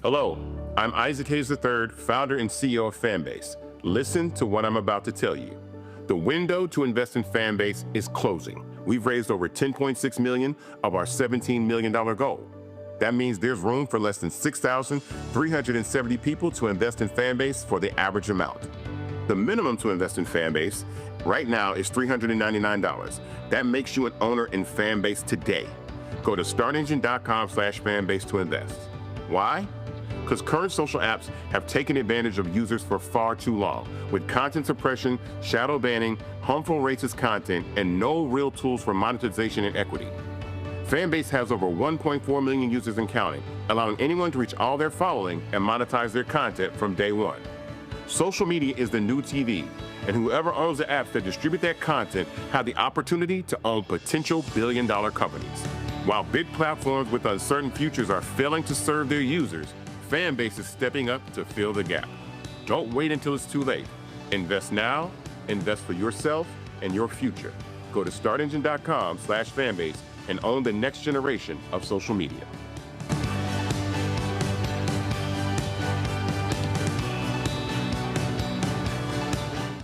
Hello, I'm Isaac Hayes III, founder and CEO of Fanbase. Listen to what I'm about to tell you. The window to invest in Fanbase is closing. We've raised over $10.6 million of our $17 million goal. That means there's room for less than 6,370 people to invest in Fanbase for the average amount. The minimum to invest in Fanbase right now is $399. That makes you an owner in Fanbase today. Go to startengine.com/fanbase to invest. Why? Because current social apps have taken advantage of users for far too long, with content suppression, shadow banning, harmful racist content, and no real tools for monetization and equity. Fanbase has over 1.4 million users and counting, allowing anyone to reach all their following and monetize their content from day one. Social media is the new TV, and whoever owns the apps that distribute that content have the opportunity to own potential billion-dollar companies. While big platforms with uncertain futures are failing to serve their users, Fanbase is stepping up to fill the gap. Don't wait until it's too late. Invest now, invest for yourself and your future. Go to startengine.com/fanbase and own the next generation of social media.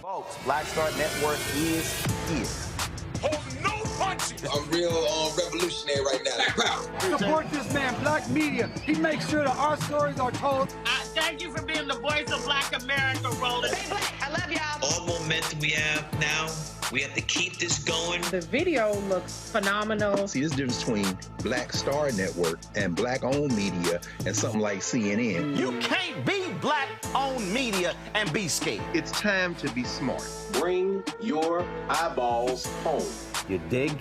Folks, Black Star Network is here. Hold no punches. I'm real revolutionary right now. Black power. Support this man, Black media. He makes sure that our stories are told. Thank you for being the voice of Black America, Roland. Stay black. I love y'all. All momentum we have now, we have to keep this going. The video looks phenomenal. See, this difference between Black Star Network and Black-owned media and something like CNN. You can't be Black-owned media and be scared. It's time to be smart. Bring your eyeballs home. You dig?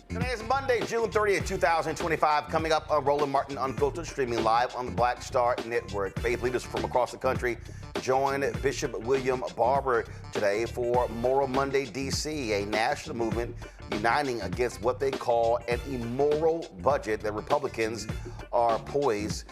Today is Monday, June 30th, 2025. Coming up on Roland Martin Unfiltered, streaming live on the Black Star Network. Faith leaders from across the country join Bishop William Barber today for Moral Monday, D.C., a national movement uniting against what they call an immoral budget that Republicans are poised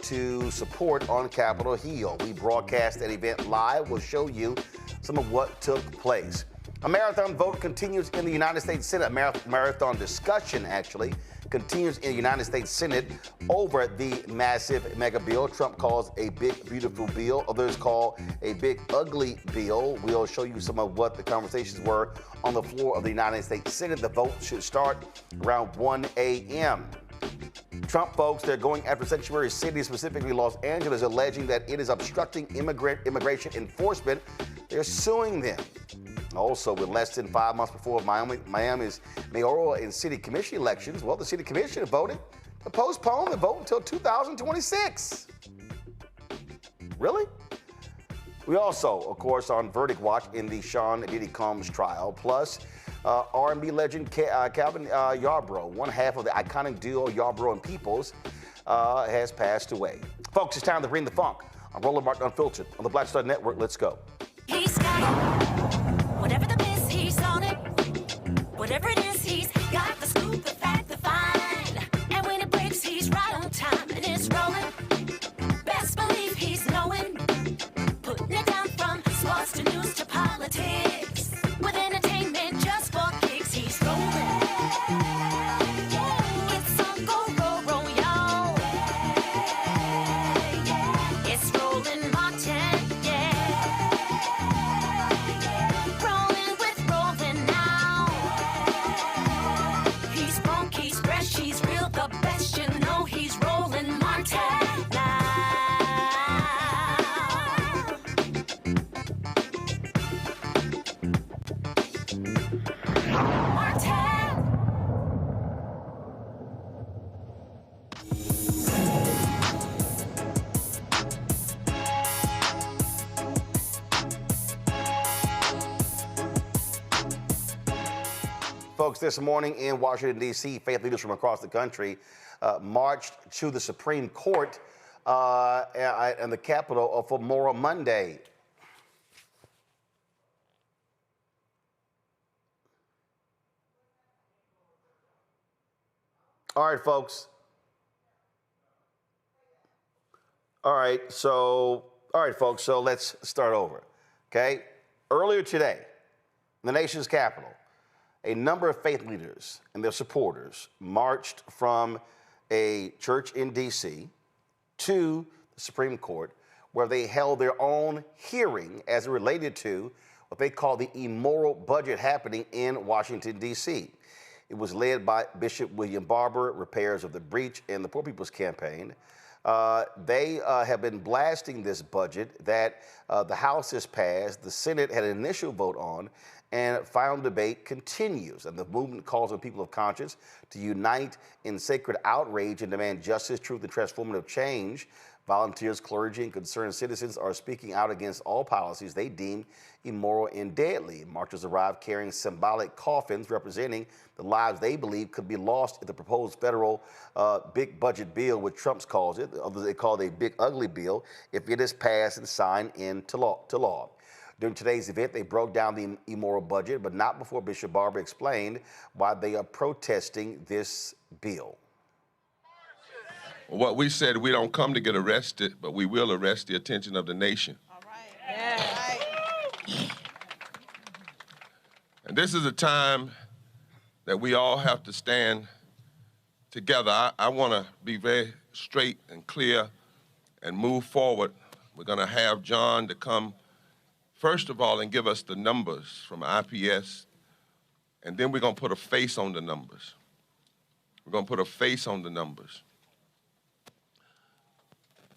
to support on Capitol Hill. We broadcast that event live. We'll show you some of what took place. A marathon vote continues in the United States Senate. Marathon discussion, actually, continues in the United States Senate over the massive Megabill. Trump calls a big, beautiful bill. Others call a big, ugly bill. We'll show you some of what the conversations were on the floor of the United States Senate. The vote should start around 1 a.m. Trump folks, they're going after sanctuary cities, specifically Los Angeles, alleging that it is obstructing immigration enforcement. They're suing them. Also, with less than 5 months before Miami's mayoral and city commission elections, well, the city commission voted to postpone the vote until 2026. Really? We also, of course, on verdict watch in the Sean Diddy Combs trial, plus R&B legend Calvin Yarbrough, one half of the iconic duo Yarbrough and Peoples, has passed away. Folks, it's time to bring the funk. I'm Roland Martin Unfiltered on the Black Star Network. Let's go. He's got it. Whatever the miss, he's on it. Whatever it is, he's got the scoop, the fact, the find. And when it breaks, he's right on time and it's rolling. Best believe he's knowing. Putting it down from sports to news to politics. With entertainment just for kicks, he's rolling. It's on go, roll, roll, y'all. It's Roland Martin, rolling with Roland now. He's funky, he's fresh, he's real, the best, you know he's Roland Martin. Folks, this morning in Washington, D.C., faith leaders from across the country marched to the Supreme Court and the Capitol for Immoral Monday. All right, folks. All right, folks, so let's start over, okay? Earlier today, in the nation's capital, a number of faith leaders and their supporters marched from a church in D.C. to the Supreme Court, where they held their own hearing as it related to what they call the immoral budget happening in Washington, D.C. It was led by Bishop William Barber, Repairs of the Breach, and the Poor People's Campaign. They have been blasting this budget that the House has passed, the Senate had an initial vote on, and final debate continues. And the movement calls on people of conscience to unite in sacred outrage and demand justice, truth, and transformative change. Volunteers, clergy, and concerned citizens are speaking out against all policies they deem immoral and deadly. Marchers arrived carrying symbolic coffins representing the lives they believe could be lost if the proposed federal big budget bill, which Trump calls it, others they call it a big ugly bill, if it is passed and signed into law. During today's event, they broke down the immoral budget, but not before Bishop Barber explained why they are protesting this bill. What we said, we don't come to get arrested, but we will arrest the attention of the nation. All right. Yeah. And this is a time that we all have to stand together. I want to be very straight and clear and move forward. We're going to have John to come, first of all, and give us the numbers from IPS, and then we're going to put a face on the numbers. We're going to put a face on the numbers.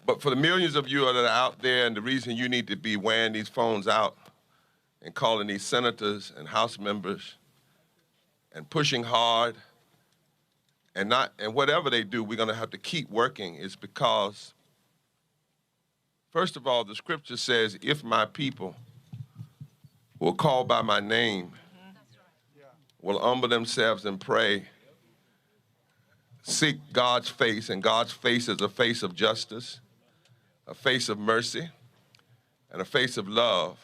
But for the millions of you that are out there, and the reason you need to be wearing these phones out and calling these senators and House members and pushing hard and whatever they do, we're going to have to keep working, is because, first of all, the scripture says, if my people will call by my name, will humble themselves and pray, seek God's face, and God's face is a face of justice, a face of mercy, and a face of love.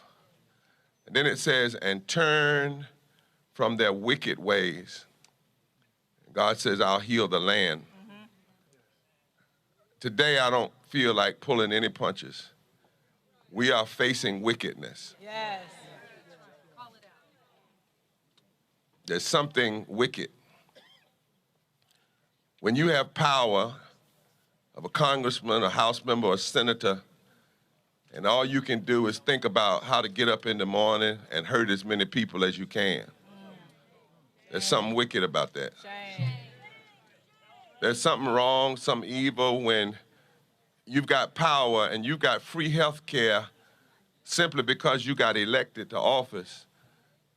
And then it says, and turn from their wicked ways. God says, I'll heal the land. Today, I don't feel like pulling any punches. We are facing wickedness. Yes. There's something wicked. When you have power of a congressman, a House member, or a senator, and all you can do is think about how to get up in the morning and hurt as many people as you can. There's something wicked about that. There's something wrong, some evil when you've got power and you've got free health care simply because you got elected to office,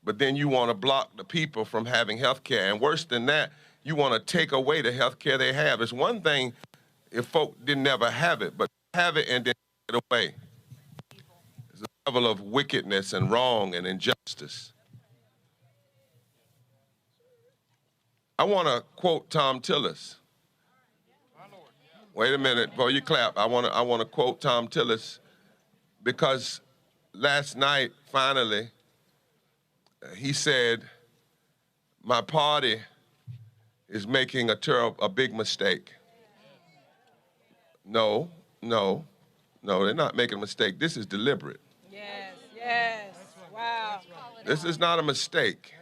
but then you want to block the people from having health care. And worse than that, you want to take away the health care they have. It's one thing if folk didn't ever have it, but have it and then take it away. There's a level of wickedness and wrong and injustice. I want to quote Tom Tillis. Wait a minute before you clap. I want to quote Tom Tillis, because last night, finally, he said, my party is making a big mistake. No, they're not making a mistake. This is deliberate. Yes, wow. This is not a mistake.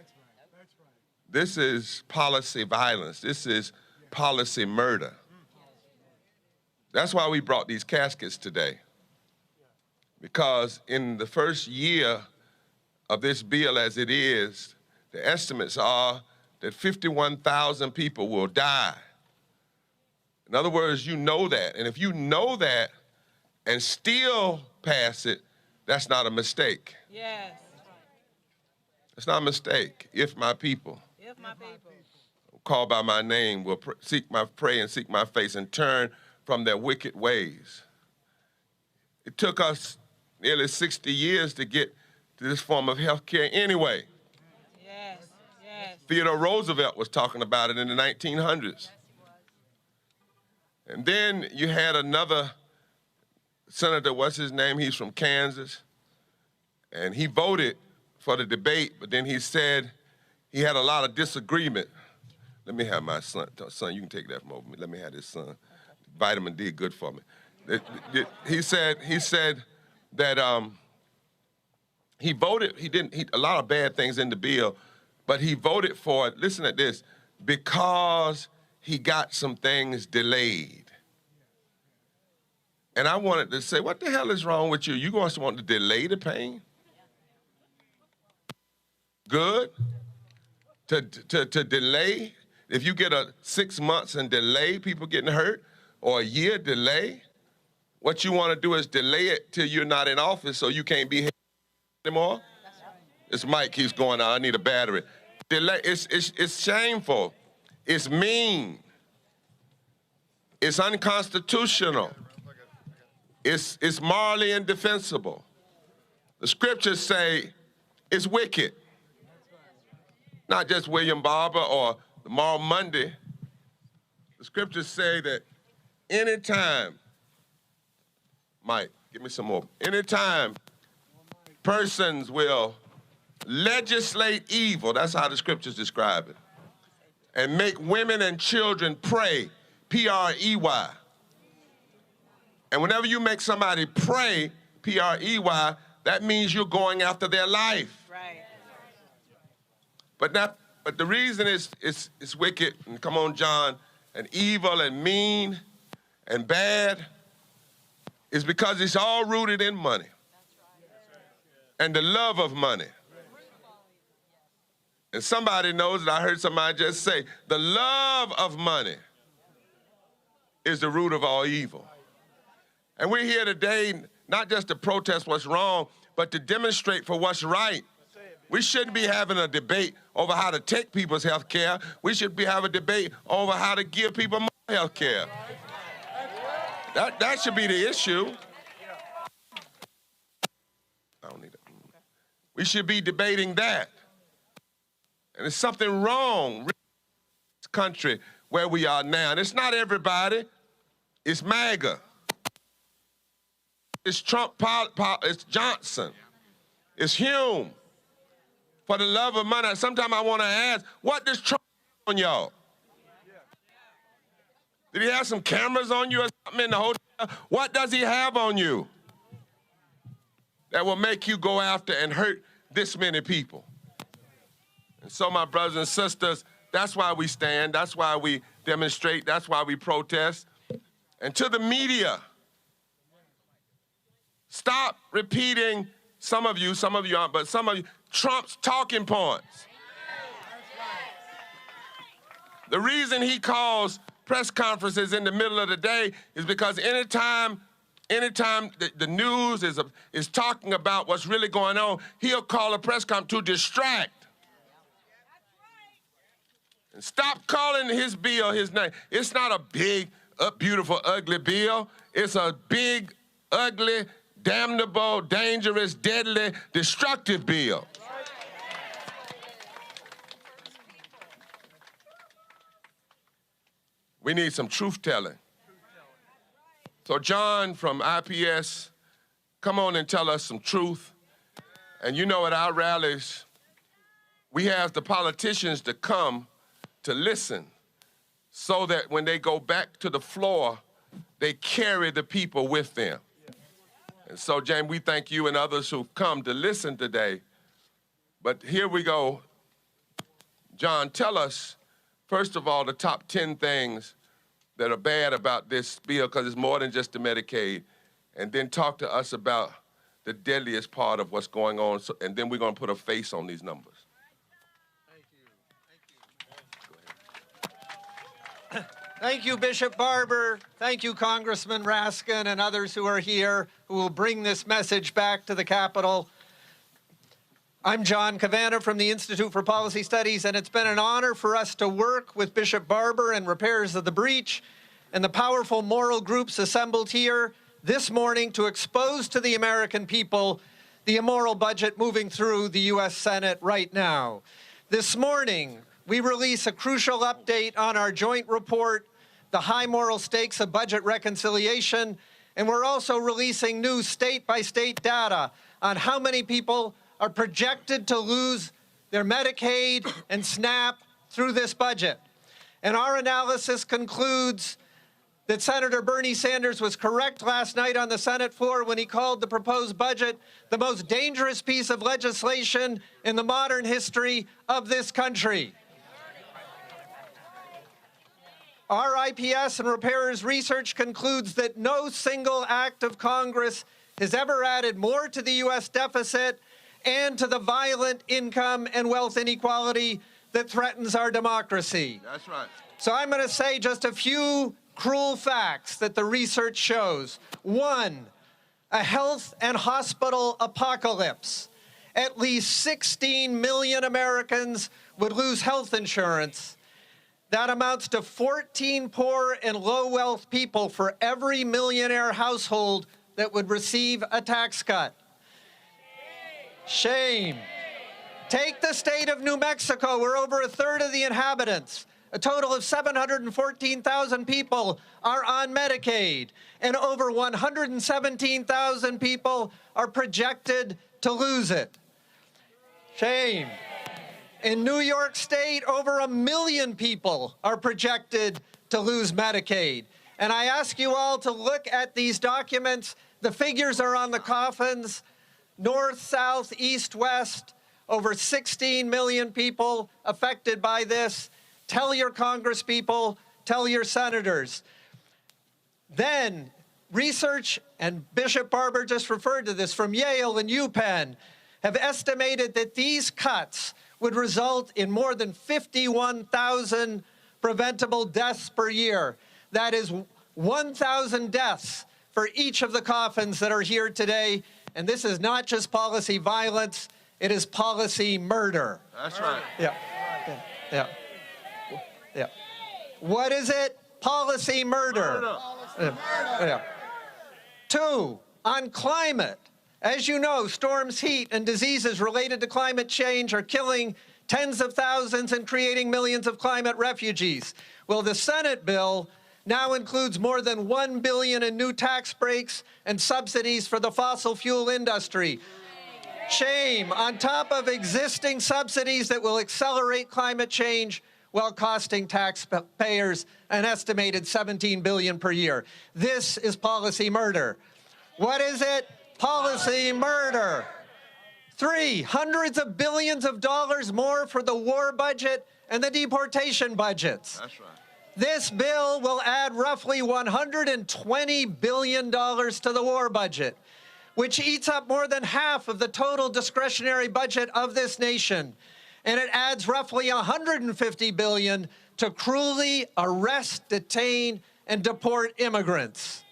This is policy violence. This is policy murder. That's why we brought these caskets today. Because in the first year of this bill as it is, the estimates are that 51,000 people will die. In other words, you know that. And if you know that and still pass it, that's not a mistake. Yes. It's not a mistake. If my people call by my name, will pray and seek my face and turn from their wicked ways. It took us nearly 60 years to get to this form of health care anyway. Yes. Theodore Roosevelt was talking about it in the 1900s. And then you had another senator, what's his name? He's from Kansas. And he voted for the debate, but then he said he had a lot of disagreement. Let me have my son. Son, you can take that from over me. Let me have this son. Vitamin D, good for me. He said that he voted, a lot of bad things in the bill, but he voted for it, listen to this, because he got some things delayed. And I wanted to say, what the hell is wrong with you? You going to want to delay the pain? Good? To delay? If you get a 6 months and delay people getting hurt, or a year delay, what you want to do is delay it till you're not in office so you can't be here anymore. This mic keeps going out. I need a battery. Delay. It's shameful. It's mean. It's unconstitutional. It's morally indefensible. The scriptures say it's wicked. Not just William Barber or the Moral Monday. The scriptures say that anytime, Mike, give me some more. Anytime persons will legislate evil, that's how the scriptures describe it, and make women and children pray, P-R-E-Y. And whenever you make somebody pray, P-R-E-Y, that means you're going after their life. Right. But the reason it's wicked, and come on, John, and evil and mean and bad is because it's all rooted in money and the love of money. And somebody knows that I heard somebody just say, the love of money is the root of all evil. And we're here today not just to protest what's wrong, but to demonstrate for what's right. We shouldn't be having a debate over how to take people's health care. We should be having a debate over how to give people more health care. That should be the issue. I don't need it. We should be debating that. And there's something wrong in this country where we are now. And it's not everybody. It's MAGA. It's Trump, it's Johnson. It's Hume. For the love of money, sometimes I want to ask, what does Trump have on y'all? Did he have some cameras on you or something in the hotel? What does he have on you that will make you go after and hurt this many people? And so, my brothers and sisters, that's why we stand, that's why we demonstrate, that's why we protest. And to the media, stop repeating, some of you aren't, but some of you, Trump's talking points. The reason he calls press conferences in the middle of the day is because anytime the news is talking about what's really going on, he'll call a press conference to distract. And stop calling his bill his name. It's not a big, beautiful, ugly bill. It's a big, ugly, damnable, dangerous, deadly, destructive bill. We need some truth-telling. So John from IPS, come on and tell us some truth. And you know, at our rallies, we have the politicians to come to listen so that when they go back to the floor, they carry the people with them. And so, James, we thank you and others who've come to listen today. But here we go. John, tell us, first of all, the top 10 things that are bad about this bill, because it's more than just the Medicaid. And then talk to us about the deadliest part of what's going on, and then we're going to put a face on these numbers. Thank you, Bishop Barber. Thank you, Congressman Raskin and others who are here who will bring this message back to the Capitol. I'm John Cavanagh from the Institute for Policy Studies, and it's been an honor for us to work with Bishop Barber and Repairs of the Breach and the powerful moral groups assembled here this morning to expose to the American people the immoral budget moving through the U.S. Senate right now. This morning, we release a crucial update on our joint report, The High Moral Stakes of Budget Reconciliation, and we're also releasing new state-by-state data on how many people are projected to lose their Medicaid and SNAP through this budget. And our analysis concludes that Senator Bernie Sanders was correct last night on the Senate floor when he called the proposed budget the most dangerous piece of legislation in the modern history of this country. Our IPS and repairers research concludes that no single act of Congress has ever added more to the U.S. deficit and to the violent income and wealth inequality that threatens our democracy. That's right. So I'm going to say just a few cruel facts that the research shows. One, a health and hospital apocalypse. At least 16 million Americans would lose health insurance. That amounts to 14 poor and low-wealth people for every millionaire household that would receive a tax cut. Shame. Take the state of New Mexico, where over a third of the inhabitants, a total of 714,000 people, are on Medicaid, and over 117,000 people are projected to lose it. Shame. In New York State, over 1 million people are projected to lose Medicaid. And I ask you all to look at these documents. The figures are on the coffins. North, south, east, west, over 16 million people affected by this. Tell your congresspeople, tell your senators. Then research, and Bishop Barber just referred to this, from Yale and UPenn, have estimated that these cuts would result in more than 51,000 preventable deaths per year. That is 1,000 deaths for each of the coffins that are here today. And this is not just policy violence, it is policy murder. That's right. Yeah. What is it? Policy murder. Yeah. Two, on climate. As you know, storms, heat, and diseases related to climate change are killing tens of thousands and creating millions of climate refugees. Well, the Senate bill now includes more than $1 billion in new tax breaks and subsidies for the fossil fuel industry. Shame, on top of existing subsidies that will accelerate climate change while costing taxpayers an estimated $17 billion per year. This is policy murder. What is it? Policy murder. Three, hundreds of billions of dollars more for the war budget and the deportation budgets. That's right. This bill will add roughly $120 billion to the war budget, which eats up more than half of the total discretionary budget of this nation. And it adds roughly $150 billion to cruelly arrest, detain, and deport immigrants.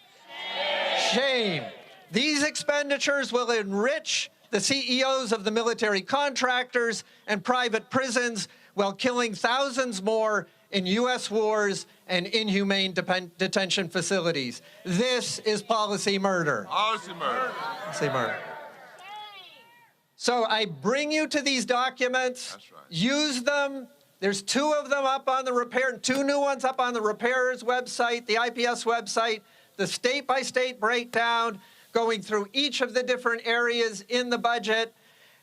Shame. These expenditures will enrich the CEOs of the military contractors and private prisons while killing thousands more in U.S. wars and inhumane detention facilities. This is policy murder. Policy murder. Policy murder. So I bring you to these documents. That's right. Use them. There's two of them up on the two new ones up on the repairers website, the IPS website, the state-by-state breakdown, going through each of the different areas in the budget.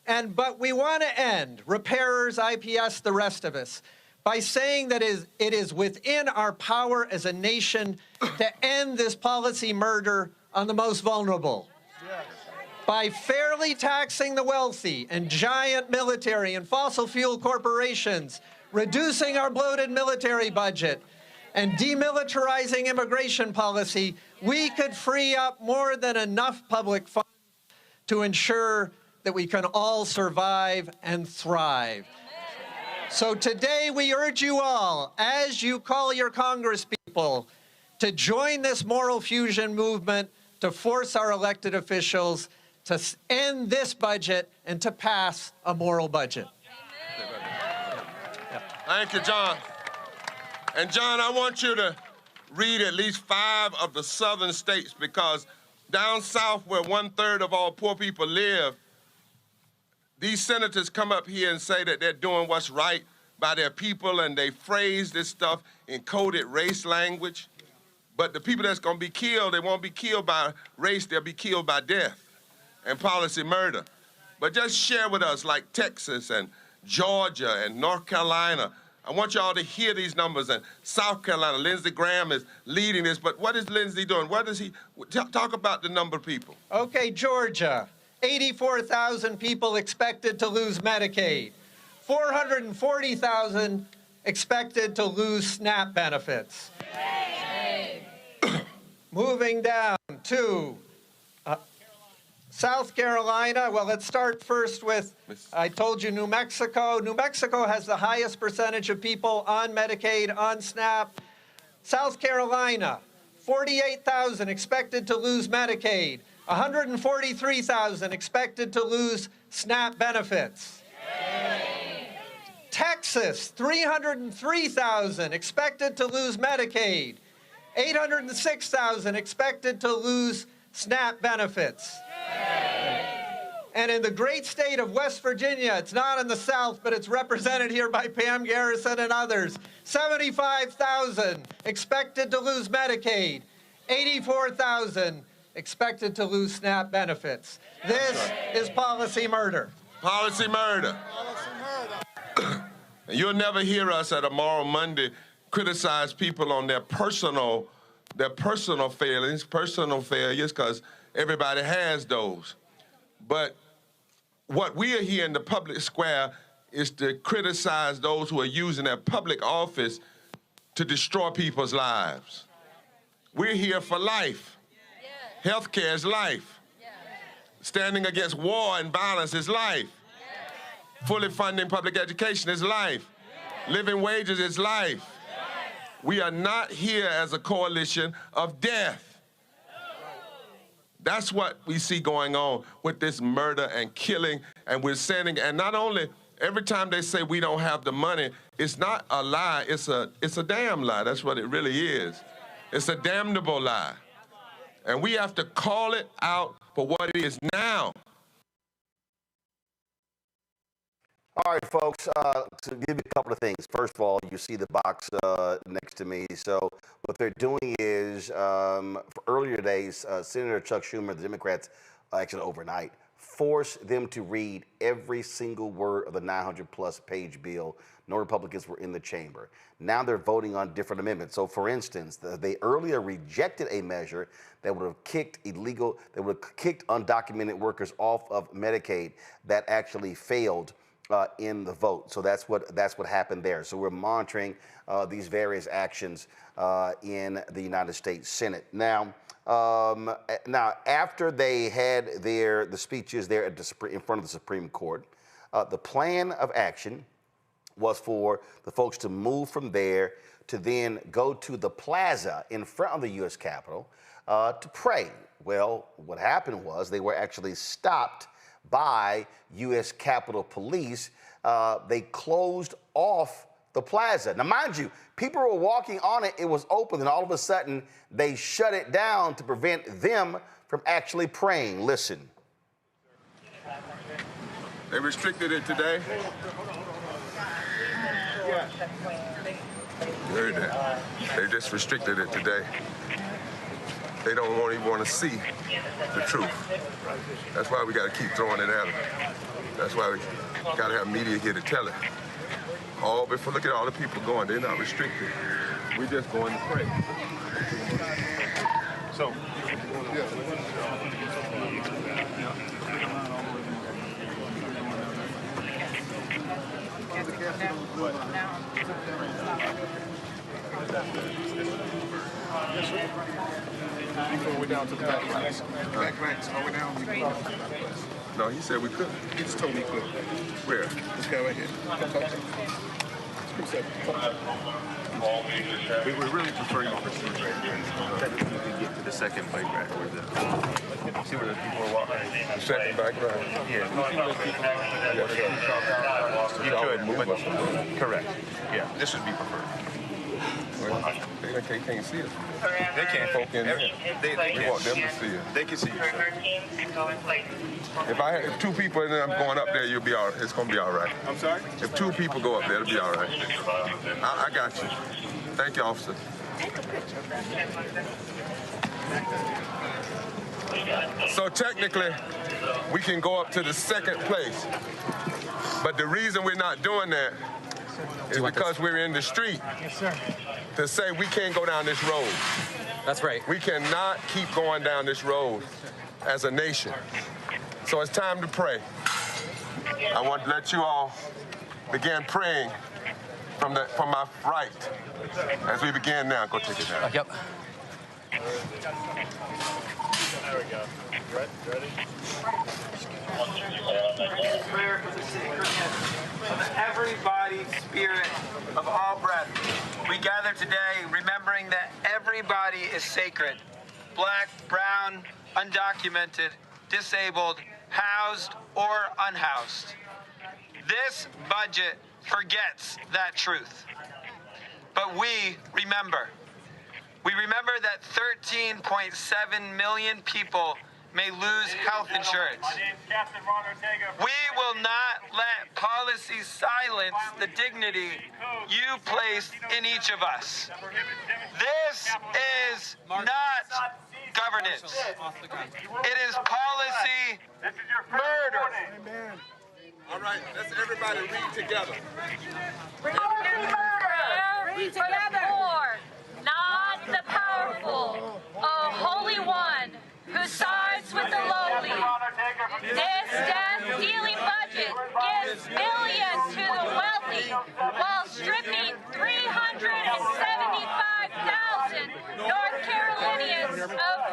But we want to end, repairers, IPS, the rest of us, by saying that it is within our power as a nation to end this policy murder on the most vulnerable. Yes. By fairly taxing the wealthy and giant military and fossil fuel corporations, reducing our bloated military budget, and demilitarizing immigration policy, we could free up more than enough public funds to ensure that we can all survive and thrive. So today we urge you all, as you call your congresspeople, to join this moral fusion movement to force our elected officials to end this budget and to pass a moral budget. Thank you, John. And John, I want you to read at least 5 of the southern states, because down south, where 1/3 of all poor people live, these senators come up here and say that they're doing what's right, by their people, and they phrase this stuff in coded race language. But the people that's going to be killed, they won't be killed by race, they'll be killed by death and policy murder. But just share with us, like Texas and Georgia and North Carolina. I want y'all to hear these numbers. And South Carolina, Lindsey Graham is leading this. But what is Lindsey doing? What does he talk about the number of people? Okay, Georgia, 84,000 people expected to lose Medicaid, 440,000 expected to lose SNAP benefits. Moving down to South Carolina. Well, let's start first with, I told you, New Mexico. New Mexico has the highest percentage of people on Medicaid, on SNAP. South Carolina, 48,000 expected to lose Medicaid, 143,000 expected to lose SNAP benefits. Texas, 303,000 expected to lose Medicaid, 806,000 expected to lose SNAP benefits. And in the great state of West Virginia, it's not in the South, but it's represented here by Pam Garrison and others, 75,000 expected to lose Medicaid, 84,000 expected to lose SNAP benefits. This is policy murder. Policy murder. And you'll never hear us at Immoral Monday criticize people on their personal failings, personal failures, because everybody has those. But what we are here in the public square is to criticize those who are using their public office to destroy people's lives. We're here for life. Healthcare is life. Standing against war and violence is life. Fully funding public education is life. Living wages is life. We are not here as a coalition of death. That's what we see going on with this murder and killing, and we're sending, and not only every time they say we don't have the money, it's not a lie, it's a damn lie. That's what it really is. It's a damnable lie. And we have to call it out for what it is now. All right, folks, to give you a couple of things. First of all, you see the box next to me. So what they're doing is, for earlier days, Senator Chuck Schumer, the Democrats, actually overnight, forced them to read every single word of the 900-plus page bill. No Republicans were in the chamber. Now they're voting on different amendments. So, for instance, they earlier rejected a measure that would have kicked undocumented workers off of Medicaid. That actually failed in the vote. So that's what happened there. So we're monitoring these various actions in the United States Senate. Now, after they had the speeches there in front of the Supreme Court, the plan of action was for the folks to move from there to then go to the plaza in front of the U.S. Capitol to pray. Well, what happened was they were actually stopped by U.S. Capitol Police. They closed off the plaza. Now, mind you, people were walking on it. It was open, and all of a sudden, they shut it down to prevent them from actually praying. Listen. They restricted it today? You heard that. They just restricted it today. They don't even want to see the truth. That's why we got to keep throwing it at them. That's why we got to have media here to tell it. Look at all the people going. They're not restricted. We're just going to pray. So, Before we're down to the back ranks. Back ranks, are we down? No, he said we couldn't. He just told me he couldn't. Where? This guy right here. Come talk to him. We would really prefer you proceed right here. That we could get to the second bike rack where see where the people are walking. The second bike rack? Yeah. You could, but correct. Yeah, this would be preferred. They can't see us. They can't. Folk in there. We want them to see us. They can see you, sir. If 2 people and then I'm going up there, you'll be all right. It's gonna be all right. I'm sorry? If 2 people go up there, it'll be all right. I got you. Thank you, officer. So technically, we can go up to the 2nd place. But the reason we're not doing that is because we're in the street to say we can't go down this road. That's right. We cannot keep going down this road as a nation. So it's time to pray. I want to let you all begin praying from my right as we begin now. Go take it down. Yep. There we go. Ready? Prayer for the sacred of everybody's spirit of all breath. We gather today remembering that everybody is sacred. Black, brown, undocumented, disabled, housed or unhoused. This budget forgets that truth. But we remember. We remember that 13.7 million people may lose health insurance. We will not let policy silence the dignity you placed in each of us. This is not governance. It is policy murder. All right, let's everybody read together. Read together. Poor, not the powerful, a holy one who sides with the lowly. This death-dealing budget gives billions to the wealthy while stripping 375,000 North Carolinians of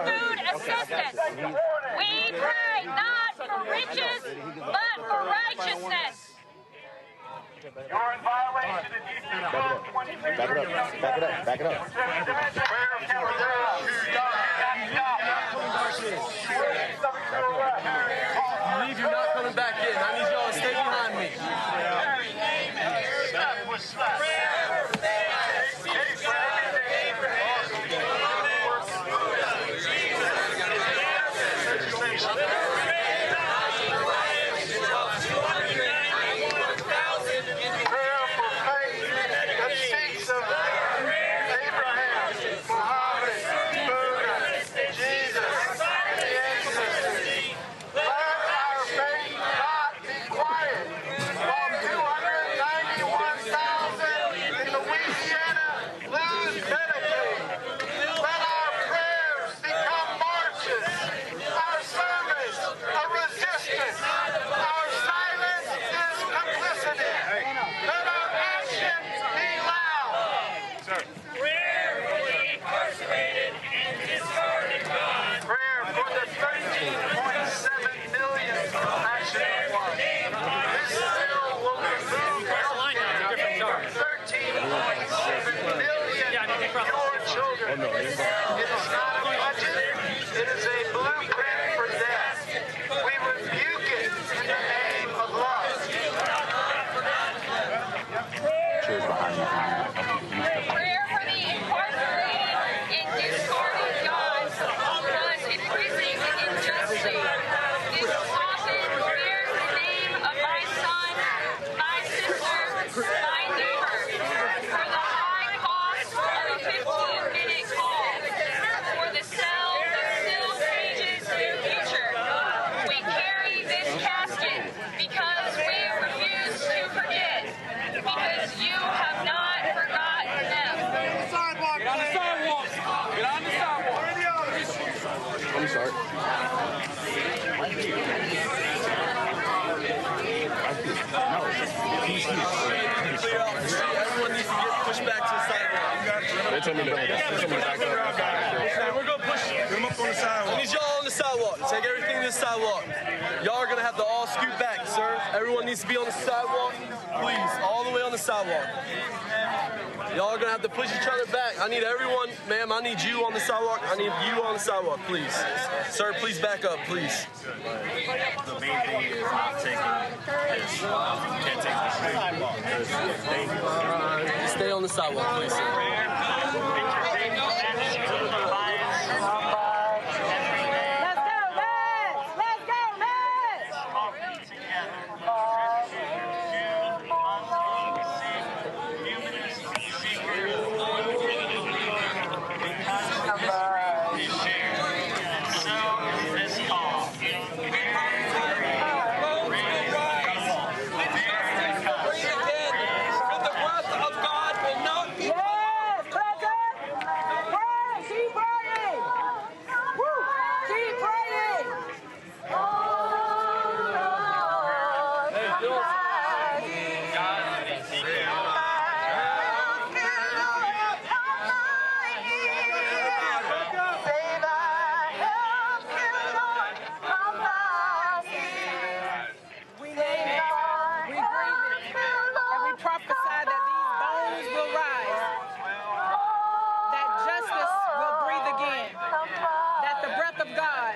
food assistance. We pray not for riches, but for righteousness. You're in violation of DC Code 23. Back it up. I need you not coming back in. I need y'all to stay behind me. It is not a budget. It is a blueprint for death. We rebuke it in the name of love. Prayer for the incarcerated in discarded jobs was increasing injustice. This often bears the name of my son, my sister, my neighbor, for the high cost of a 15-minute call, for the cell that still pages their future. We carry this casket because we refuse to forget, because you have not forgotten them. Get on the sidewalk. Get on the sidewalk. Where are the others? I'm sorry. Everyone needs to get pushed back to the sidewalk. They told me to back up. We're gonna push them up on the sidewalk. I need y'all on the sidewalk. Take everything to the sidewalk. Y'all are gonna have to all scoot back, sir. Everyone needs to be on the sidewalk. Please, all the way on the sidewalk. Y'all are gonna have to push each other back. I need everyone, ma'am, I need you on the sidewalk. I need you on the sidewalk, please. Sir, please back up, please. The main thing is not taking this. You can't take this. It's dangerous. Stay on the sidewalk, please, sir.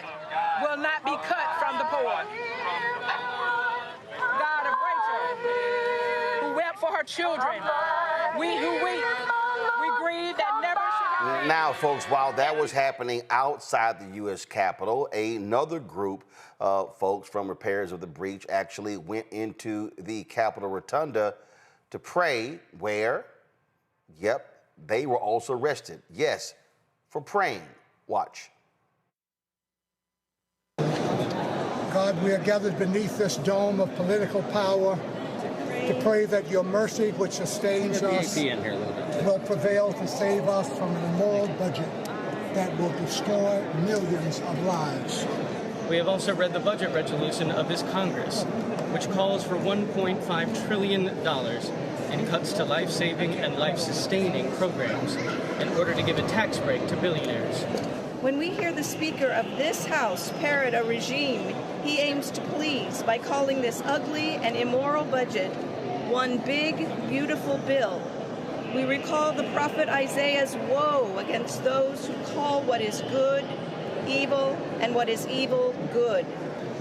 blood will not be cut from the poor. God of Rachel, who wept for her children, we who weep, we grieve that never should have been. Now, folks, while that was happening outside the U.S. Capitol, another group of folks from repairers of the breach actually went into the Capitol Rotunda to pray where, yep, they were also arrested. Yes, for praying. Watch. God, we are gathered beneath this dome of political power to pray that your mercy, which sustains us, will prevail to save us from an immoral budget that will destroy millions of lives. We have also read the budget resolution of this Congress, which calls for $1.5 trillion in cuts to life-saving and life-sustaining programs in order to give a tax break to billionaires. When we hear the Speaker of this House parrot a regime he aims to please by calling this ugly and immoral budget one big, beautiful bill, we recall the prophet Isaiah's woe against those who call what is good evil and what is evil good.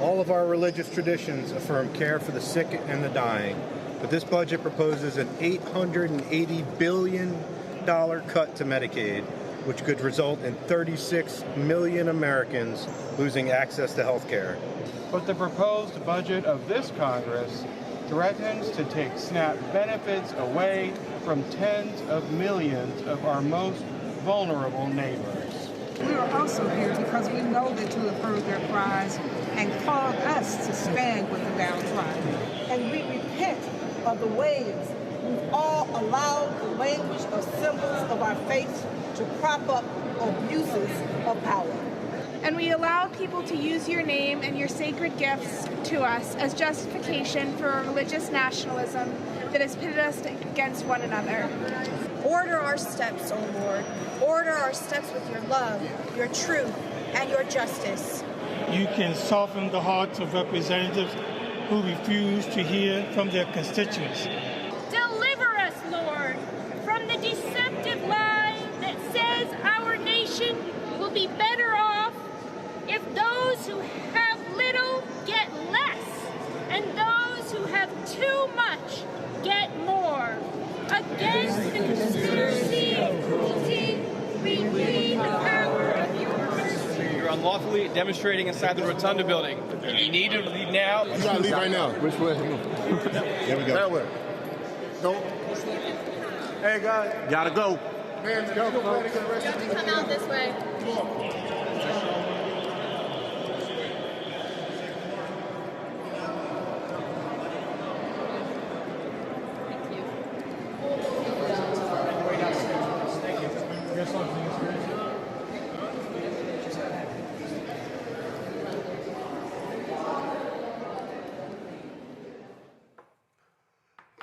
All of our religious traditions affirm care for the sick and the dying, but this budget proposes an $880 billion cut to Medicaid, which could result in 36 million Americans losing access to health care. But the proposed budget of this Congress threatens to take SNAP benefits away from tens of millions of our most vulnerable neighbors. We are also here because we know that you have heard their cries and called us to stand with the downtrodden. And we repent of the ways we've all allowed the language of symbols of our faith to prop up abuses of power. And we allow people to use your name and your sacred gifts to us as justification for a religious nationalism that has pitted us against one another. Order our steps, O Lord. Order our steps with your love, your truth, and your justice. You can soften the hearts of representatives who refuse to hear from their constituents. Deliver us, Lord, from the deceptive lie that says our nation will be better off if those who have little get less and those who have too much get more. Against the conspiracy and cruelty, we plead the power of your mercy. You're unlawfully demonstrating inside the Rotunda building. You need to leave now. You gotta leave right now. Which way? There we go. That way. Don't. Hey, guys. Gotta go. Man, go. Come out this way.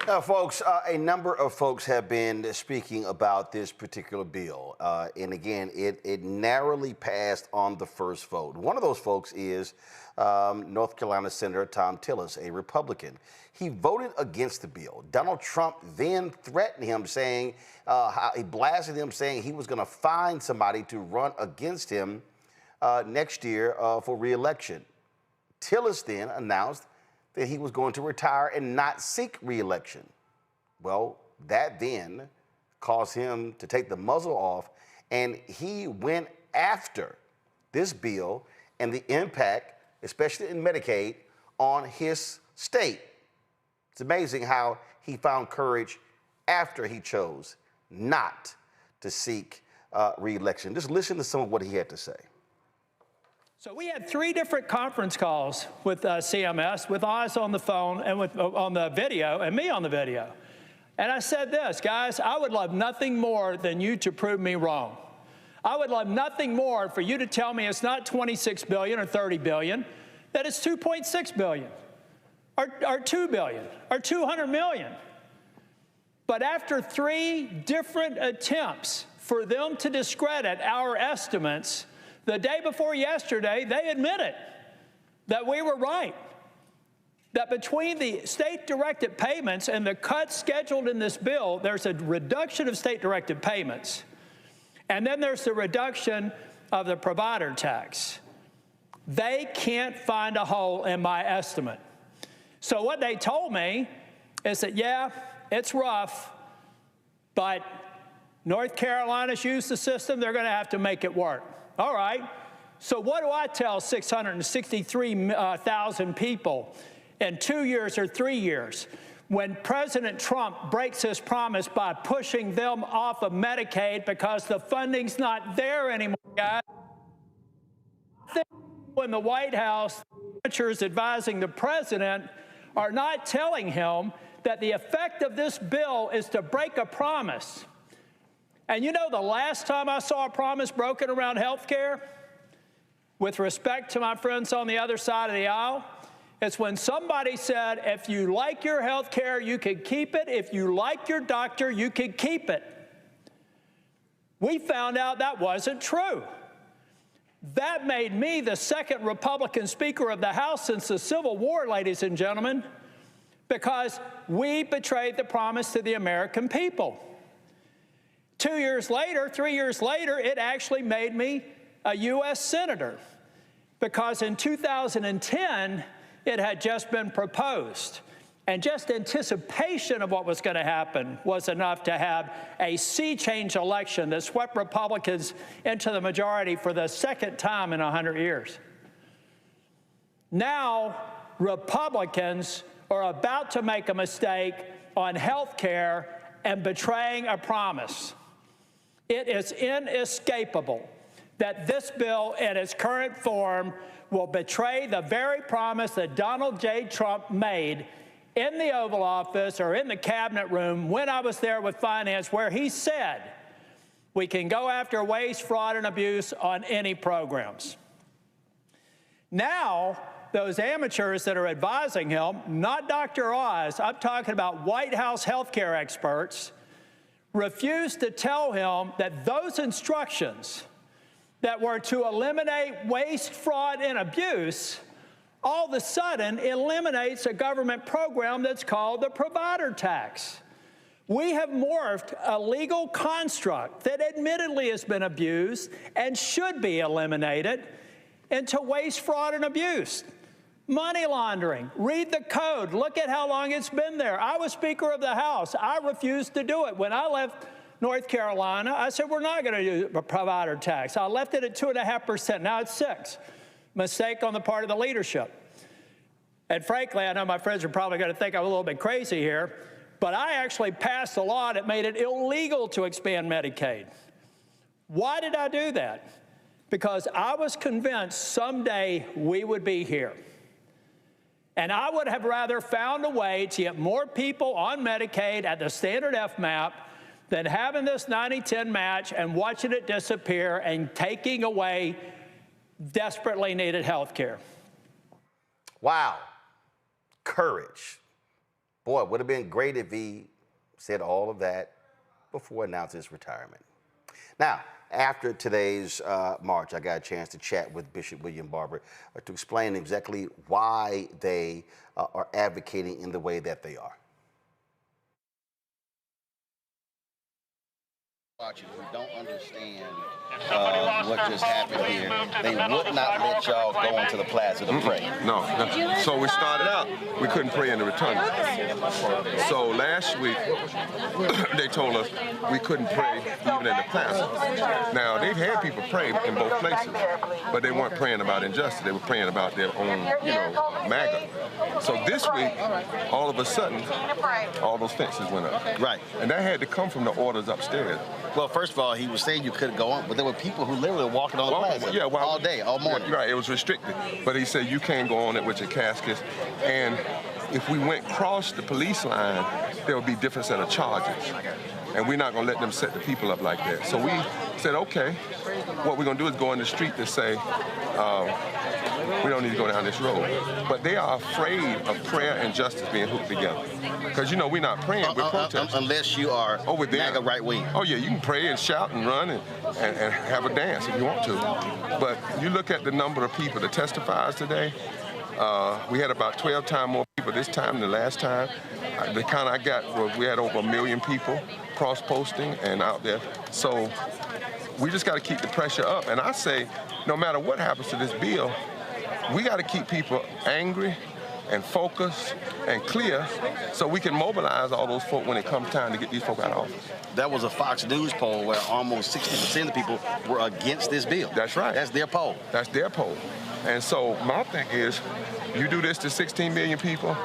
Now, folks, a number of folks have been speaking about this particular bill. And again, it narrowly passed on the first vote. One of those folks is North Carolina Senator Thom Tillis, a Republican. He voted against the bill. Donald Trump then threatened him, saying, he blasted him, saying he was going to find somebody to run against him next year for re-election. Tillis then announced that he was going to retire and not seek re-election. Well, that then caused him to take the muzzle off, and he went after this bill and the impact, especially in Medicaid, on his state. It's amazing how he found courage after he chose not to seek re-election. Just listen to some of what he had to say. So we had 3 different conference calls with CMS, with us on the phone and with on the video, and me on the video. And I said this, guys, I would love nothing more than you to prove me wrong. I would love nothing more for you to tell me it's not $26 billion or $30 billion, that it's $2.6 billion or $2 billion or $200 million. But after 3 different attempts for them to discredit our estimates, the day before yesterday, they admitted that we were right, that between the state-directed payments and the cuts scheduled in this bill, there's a reduction of state-directed payments. And then there's the reduction of the provider tax. They can't find a hole in my estimate. So what they told me is that, yeah, it's rough, but North Carolina's used the system. They're going to have to make it work. All right. So what do I tell 663,000 people in 2 years or 3 years when President Trump breaks his promise by pushing them off of Medicaid because the funding's not there anymore, guys? In the White House, senators advising the president are not telling him that the effect of this bill is to break a promise. And you know, the last time I saw a promise broken around health care, with respect to my friends on the other side of the aisle, it's when somebody said, if you like your health care, you can keep it. If you like your doctor, you can keep it. We found out that wasn't true. That made me the second Republican Speaker of the House since the Civil War, ladies and gentlemen, because we betrayed the promise to the American people. 2 years later, 3 years later, it actually made me a U.S. Senator, because in 2010, it had just been proposed. And just anticipation of what was going to happen was enough to have a sea change election that swept Republicans into the majority for the second time in 100 years. Now, Republicans are about to make a mistake on health care and betraying a promise. It is inescapable that this bill in its current form will betray the very promise that Donald J. Trump made in the Oval Office or in the cabinet room when I was there with finance, where he said we can go after waste, fraud, and abuse on any programs. Now, those amateurs that are advising him, not Dr. Oz, I'm talking about White House healthcare experts, refuse to tell him that those instructions that were to eliminate waste, fraud, and abuse all of a sudden eliminates a government program that's called the provider tax. We have morphed a legal construct that admittedly has been abused and should be eliminated into waste, fraud, and abuse. Money laundering. Read the code. Look at how long it's been there. I was Speaker of the House. I refused to do it. When I left North Carolina, I said, we're not going to do a provider tax. I left it at 2.5%. Now it's 6%. Mistake on the part of the leadership. And frankly, I know my friends are probably going to think I'm a little bit crazy here, but I actually passed a law that made it illegal to expand Medicaid. Why did I do that? Because I was convinced someday we would be here. And I would have rather found a way to get more people on Medicaid at the standard FMAP than having this 90-10 match and watching it disappear and taking away desperately needed health care. Wow. Courage. Boy, it would have been great if he said all of that before announcing his retirement. Now, after today's march, I got a chance to chat with Bishop William Barber to explain exactly why they are advocating in the way that they are. Watchers who don't understand what just happened here, they would not let y'all go into the plaza to pray. No. So we started out, we couldn't pray in the rotunda. So last week, they told us we couldn't pray even in the plaza. Now, they've had people pray in both places, but they weren't praying about injustice. They were praying about their own, MAGA. So this week, all of a sudden, all those fences went up. Right. And that had to come from the orders upstairs. Well, first of all, he was saying you couldn't go on, but there were people who literally were walking on the plaza all day, all morning. Right, it was restricted. But he said you can't go on it with your caskets. And if we went across the police line, there would be a different set of charges. And we're not going to let them set the people up like that. So we said, okay, what we're going to do is go in the street to say, we don't need to go down this road. But they are afraid of prayer and justice being hooked together. Because, we're not praying, we're protesting. Unless you are over there, MAGA right wing. Oh, yeah, you can pray and shout and run and have a dance if you want to. But you look at the number of people that testifies today, we had about 12 times more people this time than the last time. The count I got was we had over 1 million people cross-posting and out there. So we just got to keep the pressure up. And I say, no matter what happens to this bill, we got to keep people angry and focused and clear so we can mobilize all those folk when it comes time to get these folk out of office. That was a Fox News poll where almost 60% of the people were against this bill. That's right. That's their poll. That's their poll. And so my thing is, you do this to 16 million people,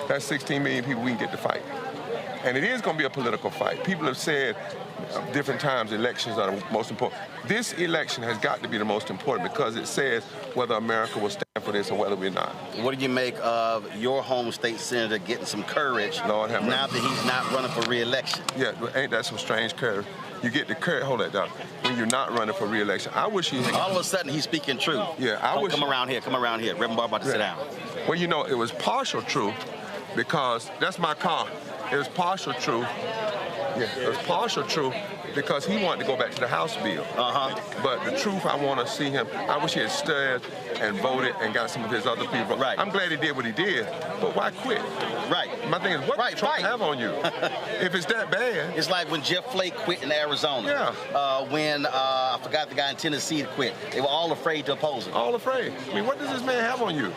that's 16 million people we can get to fight. And it is going to be a political fight. People have said different times elections are the most important. This election has got to be the most important because it says whether America will stand for this or whether we're not. What do you make of your home state senator getting some courage now that he's not running for re-election? Yeah, ain't that some strange courage? You get the courage, hold that down, when you're not running for re-election. I wish he had... All of a sudden, he's speaking truth. Yeah, I wish... Come around here. Reverend Barber about to sit down. Well, you know, it was partial truth because that's my car. It was partial truth. Yeah, it was partial truth because he wanted to go back to the House bill. But the truth, I want to see him. I wish he had stood and voted and got some of his other people. Right. I'm glad he did what he did, but why quit? Right. My thing is, what does Trump have on you? If it's that bad. It's like when Jeff Flake quit in Arizona. Yeah. When, I forgot the guy in Tennessee quit. They were all afraid to oppose him. All afraid. I mean, what does this man have on you?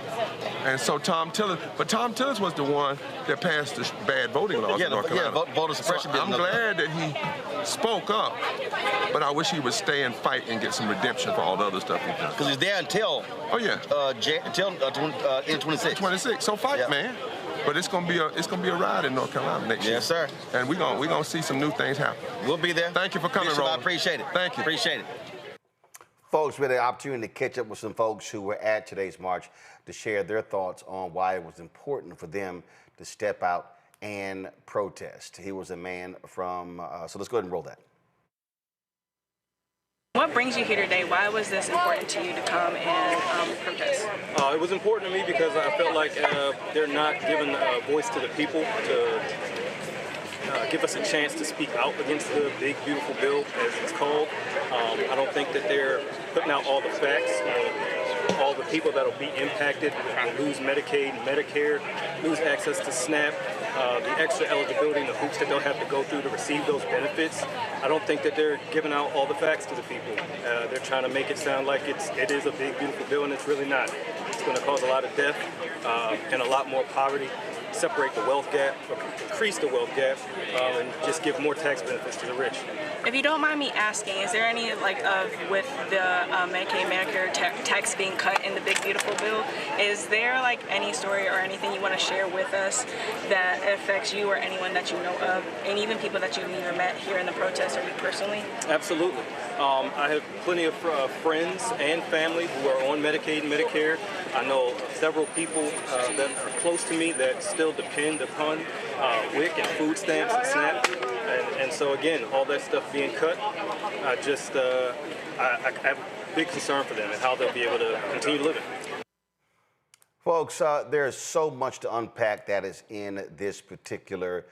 And so Tom Tillis was the one that passed the bad voting laws in North Carolina. Yeah, voter suppression bill. I'm glad that he spoke up, but I wish he would stay and fight and get some redemption for all the other stuff he's done. Because he's there until in 26. 26. So fight, man. But it's gonna be a ride in North Carolina next year. Yes, sir. And we're gonna see some new things happen. We'll be there. Thank you for coming, Bishop, Roland. I appreciate it. Thank you. Appreciate it. Folks, we had the opportunity to catch up with some folks who were at today's march to share their thoughts on why it was important for them to step out and protest. He was a man from, so let's go ahead and roll that. What brings you here today? Why was this important to you to come and protest? It was important to me because I felt like they're not giving a voice to the people to give us a chance to speak out against the big, beautiful bill, as it's called. I don't think that they're putting out all the facts. All the people that will be impacted will lose Medicaid and Medicare, lose access to SNAP, the extra eligibility and the hoops that they'll have to go through to receive those benefits. I don't think that they're giving out all the facts to the people. They're trying to make it sound like it is a big, beautiful bill, and it's really not. It's going to cause a lot of death and a lot more poverty, separate the wealth gap, or increase the wealth gap, and just give more tax benefits to the rich. If you don't mind me asking, is there any, with the Medicaid, Medicare tax being cut in the big, beautiful bill, is there, any story or anything you want to share with us that affects you or anyone that you know of, and even people that you've either met here in the protest or you personally? Absolutely. I have plenty of friends and family who are on Medicaid and Medicare. I know several people that are close to me that still depend upon WIC and food stamps and SNAP. And so again, all that stuff being cut, I have a big concern for them and how they'll be able to continue living. Folks, there's so much to unpack that is in this particular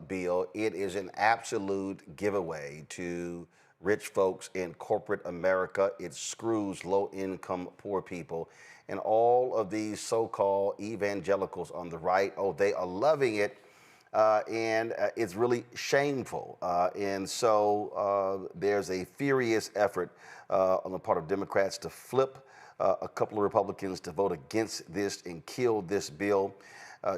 bill. It is an absolute giveaway to rich folks in corporate America. It screws low-income poor people. And all of these so-called evangelicals on the right, they are loving it. And it's really shameful. And so there's a furious effort on the part of Democrats to flip a couple of Republicans to vote against this and kill this bill.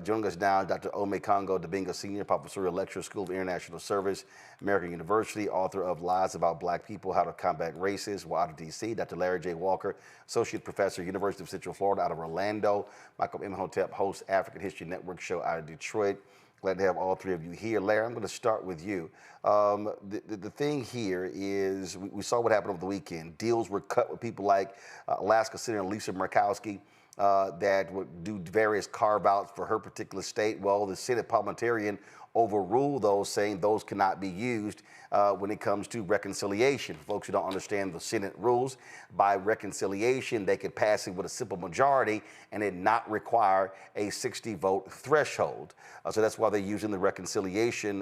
Joining us now, Dr. Ome Congo Dabinga, Senior Professorial Lecturer, School of International Service, American University, author of Lies About Black People, How to Combat Racism, out of D.C. Dr. Larry J. Walker, Associate Professor, University of Central Florida, out of Orlando. Michael Imhotep, host, African History Network show out of Detroit. Glad to have all three of you here. Larry, I'm going to start with you. The thing here is we saw what happened over the weekend. Deals were cut with people like Alaska Senator Lisa Murkowski that would do various carve-outs for her particular state. Well, the Senate parliamentarian overruled those, saying those cannot be used when it comes to reconciliation. For folks who don't understand the Senate rules, by reconciliation, they could pass it with a simple majority and it not require a 60-vote threshold. So that's why they're using the reconciliation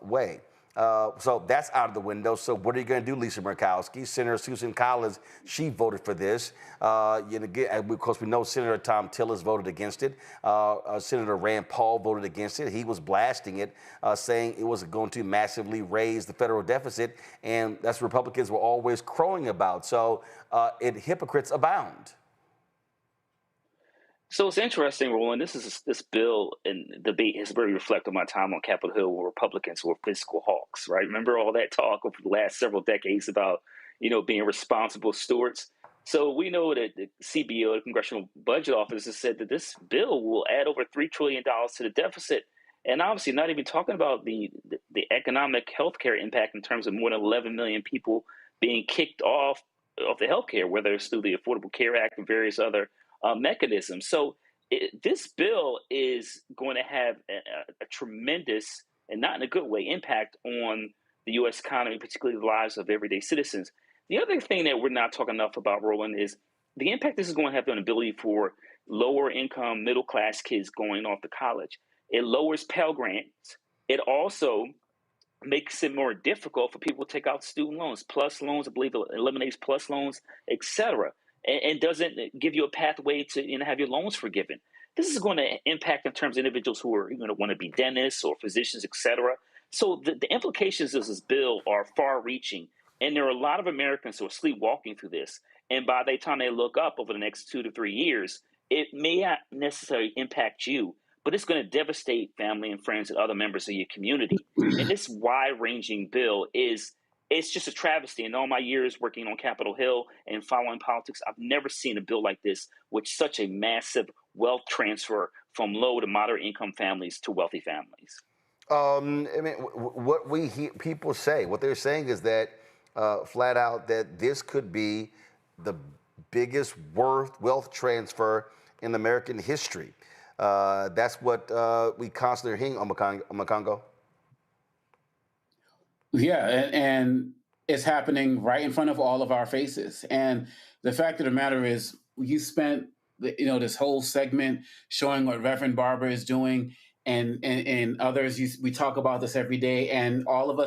way. So that's out of the window. So what are you going to do, Lisa Murkowski? Senator Susan Collins, she voted for this. Of course, we know Senator Tom Tillis voted against it. Senator Rand Paul voted against it. He was blasting it, saying it was going to massively raise the federal deficit, and that's what Republicans were always crowing about. So hypocrites abound. So it's interesting, Roland. This bill and debate has really reflected my time on Capitol Hill where Republicans were fiscal hawks, right? Remember all that talk over the last several decades about, being responsible stewards? So we know that the CBO, the Congressional Budget Office, has said that this bill will add over $3 trillion to the deficit. And obviously not even talking about the economic healthcare impact in terms of more than 11 million people being kicked off of the healthcare, whether it's through the Affordable Care Act and various other mechanisms. So this bill is going to have a tremendous, and not in a good way, impact on the U.S. economy, particularly the lives of everyday citizens. The other thing that we're not talking enough about, Roland, is the impact this is going to have on the ability for lower income, middle class kids going off to college. It lowers Pell Grants. It also makes it more difficult for people to take out student loans, plus loans. I believe it eliminates plus loans, et cetera, and doesn't give you a pathway to have your loans forgiven. This is going to impact in terms of individuals who are going to want to be dentists or physicians, et cetera. So the implications of this bill are far-reaching, and there are a lot of Americans who are sleepwalking through this. And by the time they look up over the next 2 to 3 years, it may not necessarily impact you, but it's going to devastate family and friends and other members of your community. And this wide-ranging bill it's just a travesty. In all my years working on Capitol Hill and following politics, I've never seen a bill like this with such a massive wealth transfer from low to moderate income families to wealthy families. I mean, what we hear people say, what they're saying is that flat out that this could be the biggest wealth transfer in American history. That's what we constantly are hearing on Makongo. Yeah, and it's happening right in front of all of our faces. And the fact of the matter is, you spent this whole segment showing what Reverend Barber is doing, and others. We talk about this every day, and all of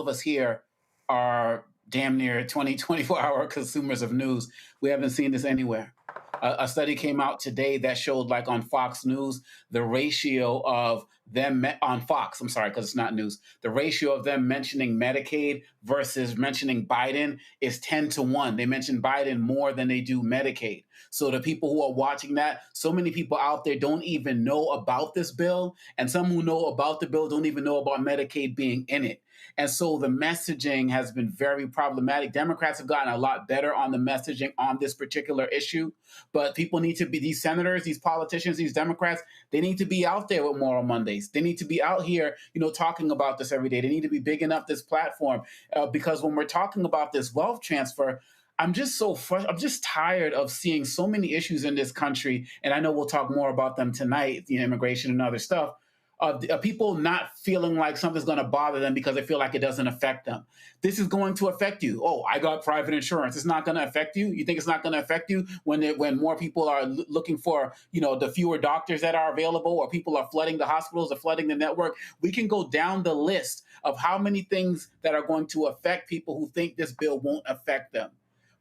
us here are damn near 24-hour consumers of news. We haven't seen this anywhere. A study came out today that showed, like on Fox News, the ratio of them on Fox, I'm sorry, because it's not news, the ratio of them mentioning Medicaid versus mentioning Biden is 10-1. They mention Biden more than they do Medicaid. So the people who are watching that, so many people out there don't even know about this bill, and some who know about the bill don't even know about Medicaid being in it. And so the messaging has been very problematic. Democrats have gotten a lot better on the messaging on this particular issue, but people need to be, these senators, these politicians, these Democrats, they need to be out there with Moral Mondays. They need to be out here, talking about this every day. They need to be bigging up this platform because when we're talking about this wealth transfer, I'm just tired of seeing so many issues in this country, and I know we'll talk more about them tonight, immigration and other stuff, of people not feeling like something's going to bother them because they feel like it doesn't affect them. This is going to affect you. Oh, I got private insurance. It's not going to affect you? You think it's not going to affect you when more people are looking for, the fewer doctors that are available, or people are flooding the hospitals or flooding the network? We can go down the list of how many things that are going to affect people who think this bill won't affect them.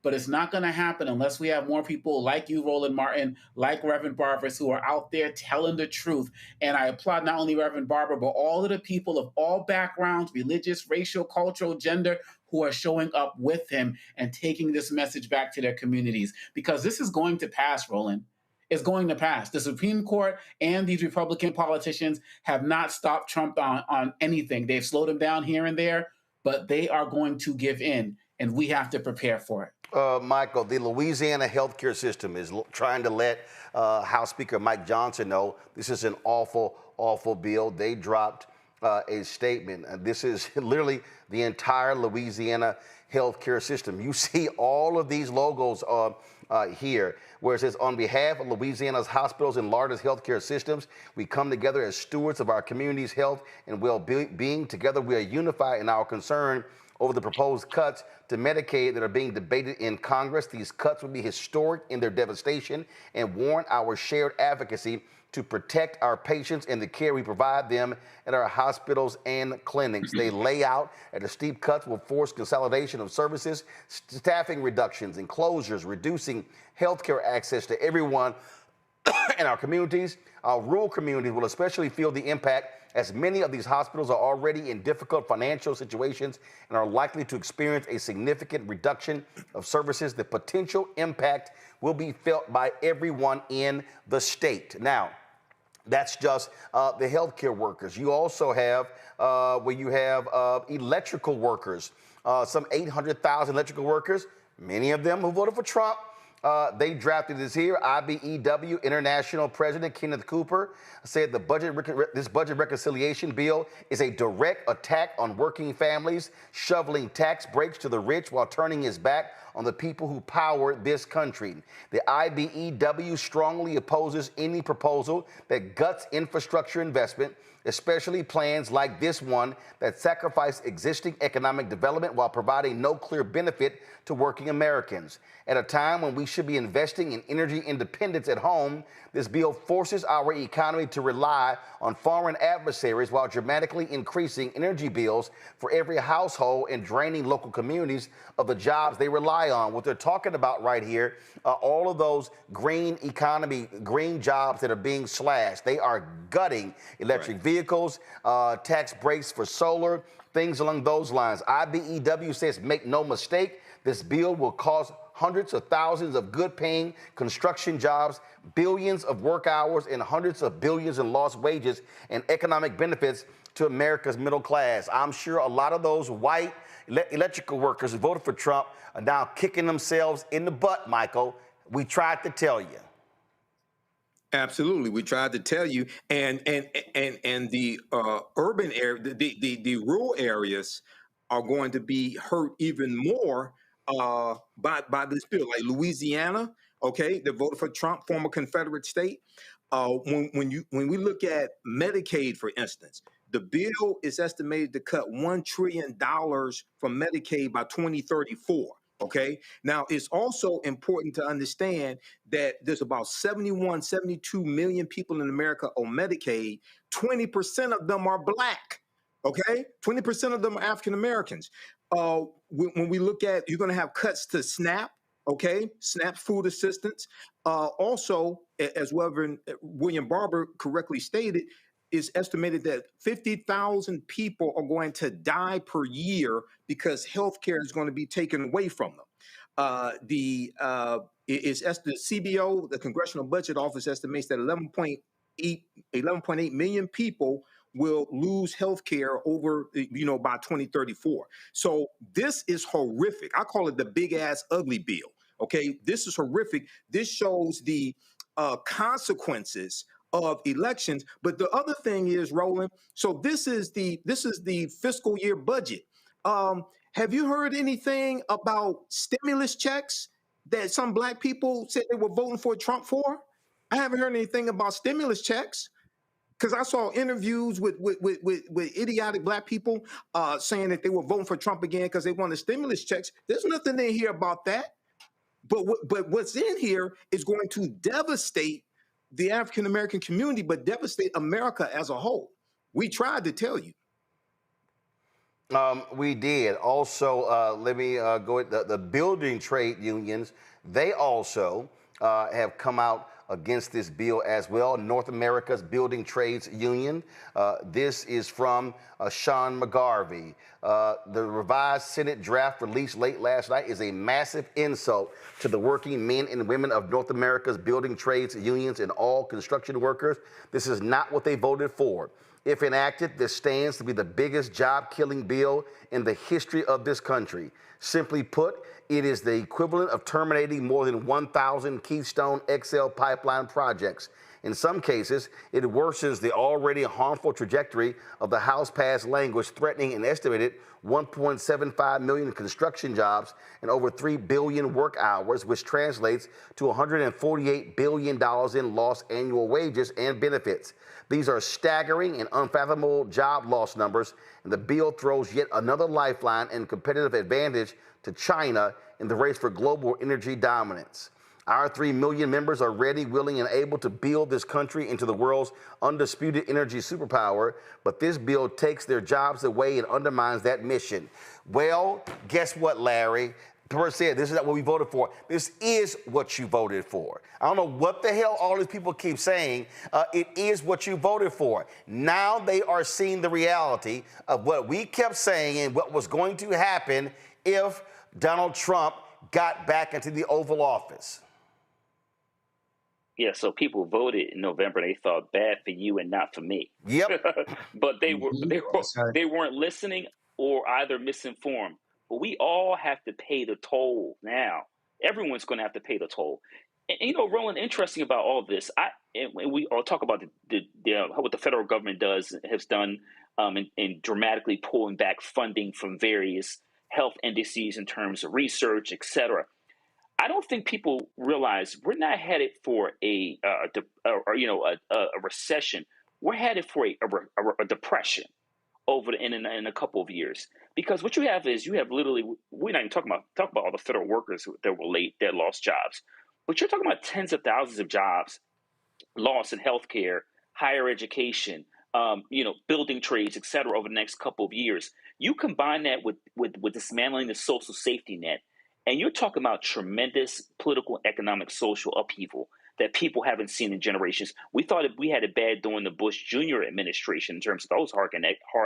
But it's not going to happen unless we have more people like you, Roland Martin, like Reverend Barber, who are out there telling the truth. And I applaud not only Reverend Barber, but all of the people of all backgrounds, religious, racial, cultural, gender, who are showing up with him and taking this message back to their communities. Because this is going to pass, Roland. It's going to pass. The Supreme Court and these Republican politicians have not stopped Trump on anything. They've slowed him down here and there, but they are going to give in, and we have to prepare for it. Michael, the Louisiana healthcare system is trying to let House Speaker Mike Johnson know this is an awful, awful bill. They dropped a statement. This is literally the entire Louisiana healthcare system. You see all of these logos here, where it says, on behalf of Louisiana's hospitals and largest healthcare systems, we come together as stewards of our community's health and well-being. Together, we are unified in our concern over the proposed cuts to Medicaid that are being debated in Congress. These cuts would be historic in their devastation and warrant our shared advocacy to protect our patients and the care we provide them at our hospitals and clinics. They lay out that the steep cuts will force consolidation of services, staffing reductions and closures, reducing healthcare access to everyone in our communities. Our rural communities will especially feel the impact as many of these hospitals are already in difficult financial situations and are likely to experience a significant reduction of services. The potential impact will be felt by everyone in the state. Now, that's just the healthcare workers. You also have electrical workers, some 800,000 electrical workers, many of them who voted for Trump. They drafted this here. IBEW International President Kenneth Cooper said this budget reconciliation bill is a direct attack on working families, shoveling tax breaks to the rich while turning his back on the people who power this country. The IBEW strongly opposes any proposal that guts infrastructure investment, especially plans like this one that sacrifice existing economic development while providing no clear benefit to working Americans. At a time when we should be investing in energy independence at home, this bill forces our economy to rely on foreign adversaries while dramatically increasing energy bills for every household and draining local communities of the jobs they rely on. What they're talking about right here, all of those green economy, green jobs that are being slashed, they are gutting electric vehicles, tax breaks for solar, things along those lines. IBEW says, make no mistake, this bill will cause hundreds of thousands of good-paying construction jobs, billions of work hours, and hundreds of billions in lost wages and economic benefits to America's middle class. I'm sure a lot of those white electrical workers who voted for Trump are now kicking themselves in the butt, Michael. We tried to tell you. Absolutely, we tried to tell you, and the urban area, the rural areas are going to be hurt even more by this bill. Like Louisiana, okay, they voted for Trump, former Confederate state. When we look at Medicaid, for instance, the bill is estimated to cut $1 trillion from Medicaid by 2034. Okay. Now, it's also important to understand that there's about 72 million people in America on Medicaid. 20% of them are Black. Okay. 20% of them are African Americans. When we look at, you're going to have cuts to SNAP. Okay. SNAP food assistance. Also, as Reverend William Barber correctly stated, is estimated that 50,000 people are going to die per year because healthcare is going to be taken away from them. The CBO, the Congressional Budget Office, estimates that 11.8 million people will lose healthcare over, by 2034. So this is horrific. I call it the big ass ugly bill. Okay, this is horrific. This shows the consequences of elections. But the other thing is, Roland, so this is the fiscal year budget. Have you heard anything about stimulus checks that some Black people said they were voting for Trump for? I haven't heard anything about stimulus checks, because I saw interviews with idiotic Black people saying that they were voting for Trump again because they wanted stimulus checks. There's nothing in here about that. But what's in here is going to devastate the African American community, but devastate America as a whole. We tried to tell you. We did. Also, let me go at the building trade unions. They also have come out against this bill as well. North America's Building Trades Union. This is from Sean McGarvey. The revised Senate draft released late last night is a massive insult to the working men and women of North America's building trades unions and all construction workers. This is not what they voted for. If enacted, this stands to be the biggest job-killing bill in the history of this country. Simply put, it is the equivalent of terminating more than 1,000 Keystone XL pipeline projects. In some cases, it worsens the already harmful trajectory of the House-passed language, threatening an estimated 1.75 million construction jobs and over 3 billion work hours, which translates to $148 billion in lost annual wages and benefits. These are staggering and unfathomable job loss numbers, and the bill throws yet another lifeline and competitive advantage to China in the race for global energy dominance. Our 3 million members are ready, willing, and able to build this country into the world's undisputed energy superpower, but this bill takes their jobs away and undermines that mission. Well, guess what, Larry? said, this is not what we voted for. This is what you voted for. I don't know what the hell all these people keep saying. It is what you voted for. Now they are seeing the reality of what we kept saying and what was going to happen if Donald Trump got back into the Oval Office. Yeah, so people voted in November. They thought bad for you and not for me. Yep. But they weren't listening or either misinformed. But we all have to pay the toll now. Everyone's going to have to pay the toll. And you know, Roland, interesting about all this, we all talk about what the federal government has done in dramatically pulling back funding from various health indices in terms of research, et cetera. I don't think people realize we're not headed for a recession. We're headed for a depression in a couple of years, because what you have is literally, we're not even talking about all the federal workers that lost jobs, but you're talking about tens of thousands of jobs lost in healthcare, higher education, building trades, et cetera, over the next couple of years. You combine that with dismantling the social safety net, and you're talking about tremendous political, economic, social upheaval that people haven't seen in generations. We thought we had it bad during the Bush Jr. administration in terms of those hard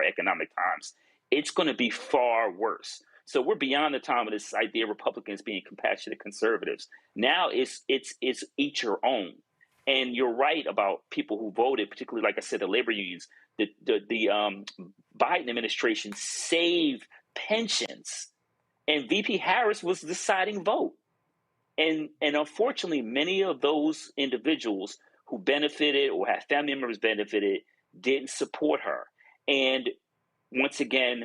economic times. It's going to be far worse. So we're beyond the time of this idea of Republicans being compassionate conservatives. Now it's each your own. And you're right about people who voted, particularly, like I said, the labor unions. The Biden administration saved pensions, and VP Harris was the deciding vote. And unfortunately, many of those individuals who benefited or had family members benefited didn't support her. And once again,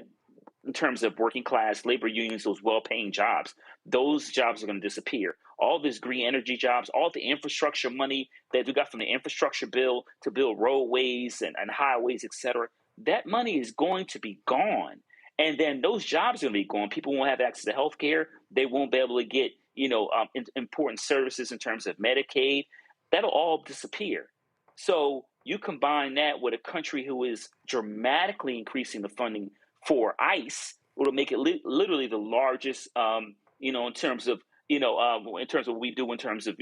in terms of working class labor unions, those well-paying jobs, those jobs are going to disappear. All this green energy jobs, all the infrastructure money that we got from the infrastructure bill to build roadways and highways, et cetera, that money is going to be gone. And then those jobs are going to be gone. People won't have access to health care. They won't be able to get important services in terms of Medicaid. That'll all disappear. So you combine that with a country who is dramatically increasing the funding for ICE, it'll make it literally the largest, in terms of what we do in terms of,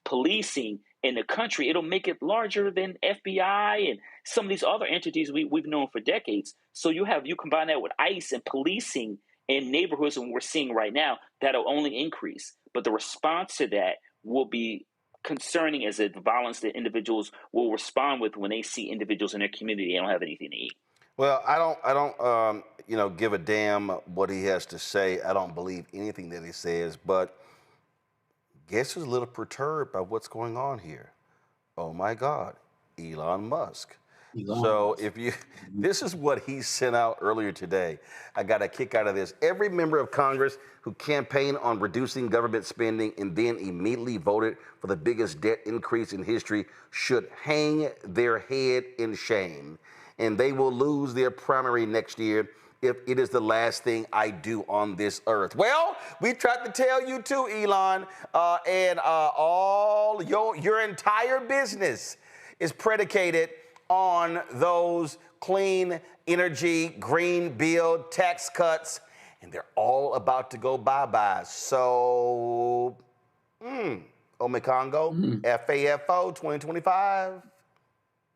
policing in the country. It'll make it larger than FBI and some of these other entities we've known for decades. So you combine that with ICE and policing in neighborhoods, and we're seeing right now, that'll only increase. But the response to that will be concerning, as the violence that individuals will respond with when they see individuals in their community they don't have anything to eat. Well, I don't give a damn what he has to say. I don't believe anything that he says, but guess who's a little perturbed by what's going on here? Oh my God, Elon Musk. So this is what he sent out earlier today. I got a kick out of this. Every member of Congress who campaigned on reducing government spending and then immediately voted for the biggest debt increase in history should hang their head in shame, and they will lose their primary next year if it is the last thing I do on this earth. Well, we tried to tell you too, Elon, and all your entire business is predicated on those clean energy, green bill, tax cuts, and they're all about to go bye-bye. So, Omekongo, FAFO 2025.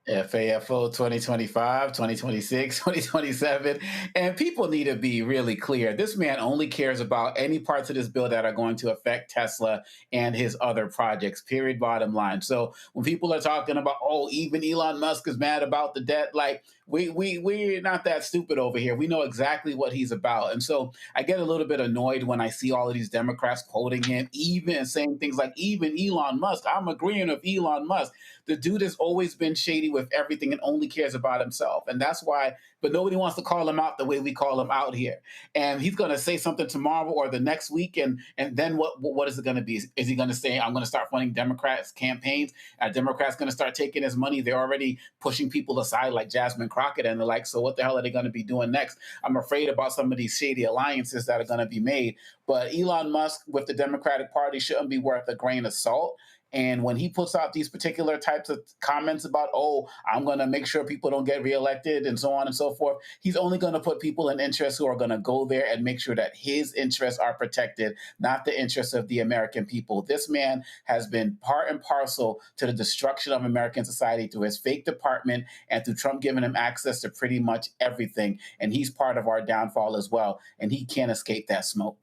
FAFO 2025, 2026, 2027. And people need to be really clear. This man only cares about any parts of this bill that are going to affect Tesla and his other projects, period, bottom line. So when people are talking about, even Elon Musk is mad about the debt, like, we're not that stupid over here. We know exactly what he's about. And so I get a little bit annoyed when I see all of these Democrats quoting him, even saying things like, even Elon Musk. I'm agreeing with Elon Musk. The dude has always been shady with everything and only cares about himself. And that's why, but nobody wants to call him out the way we call him out here. And he's going to say something tomorrow or the next week. And then what is it going to be? Is he going to say, I'm going to start funding Democrats' campaigns? Are Democrats going to start taking his money? They're already pushing people aside like Jasmine Crockett and the like. So what the hell are they going to be doing next? I'm afraid about some of these shady alliances that are going to be made. But Elon Musk with the Democratic Party shouldn't be worth a grain of salt. And when he puts out these particular types of comments about, oh, I'm going to make sure people don't get reelected and so on and so forth, he's only going to put people in interest who are going to go there and make sure that his interests are protected, not the interests of the American people. This man has been part and parcel to the destruction of American society through his fake department and through Trump giving him access to pretty much everything. And he's part of our downfall as well. And he can't escape that smoke.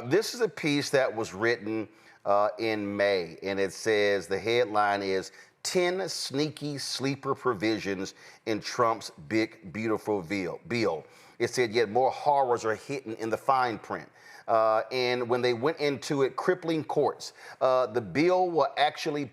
This is a piece that was written in May, and it says the headline is 10 sneaky sleeper provisions in Trump's big, beautiful bill. It said yet more horrors are hidden in the fine print. And when they went into it, crippling courts. The bill will actually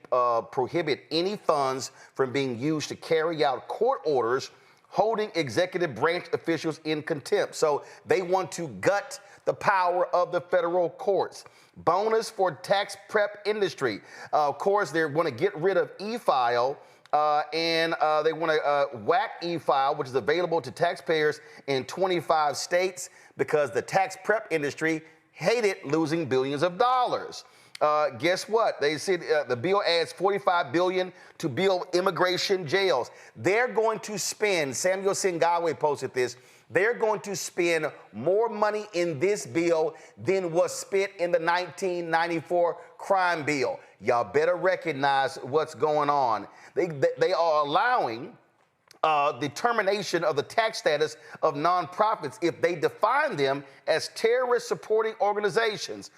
prohibit any funds from being used to carry out court orders holding executive branch officials in contempt. So they want to gut the power of the federal courts. Bonus for tax prep industry. Of course, they want to get rid of e-file and they want to whack e-file, which is available to taxpayers in 25 states because the tax prep industry hated losing billions of dollars. Guess what? They said the bill adds $45 billion to build immigration jails. They're going to spend, Samuel Singawe posted this, they're going to spend more money in this bill than was spent in the 1994 crime bill. Y'all better recognize what's going on. They are allowing the termination of the tax status of nonprofits if they define them as terrorist supporting organizations.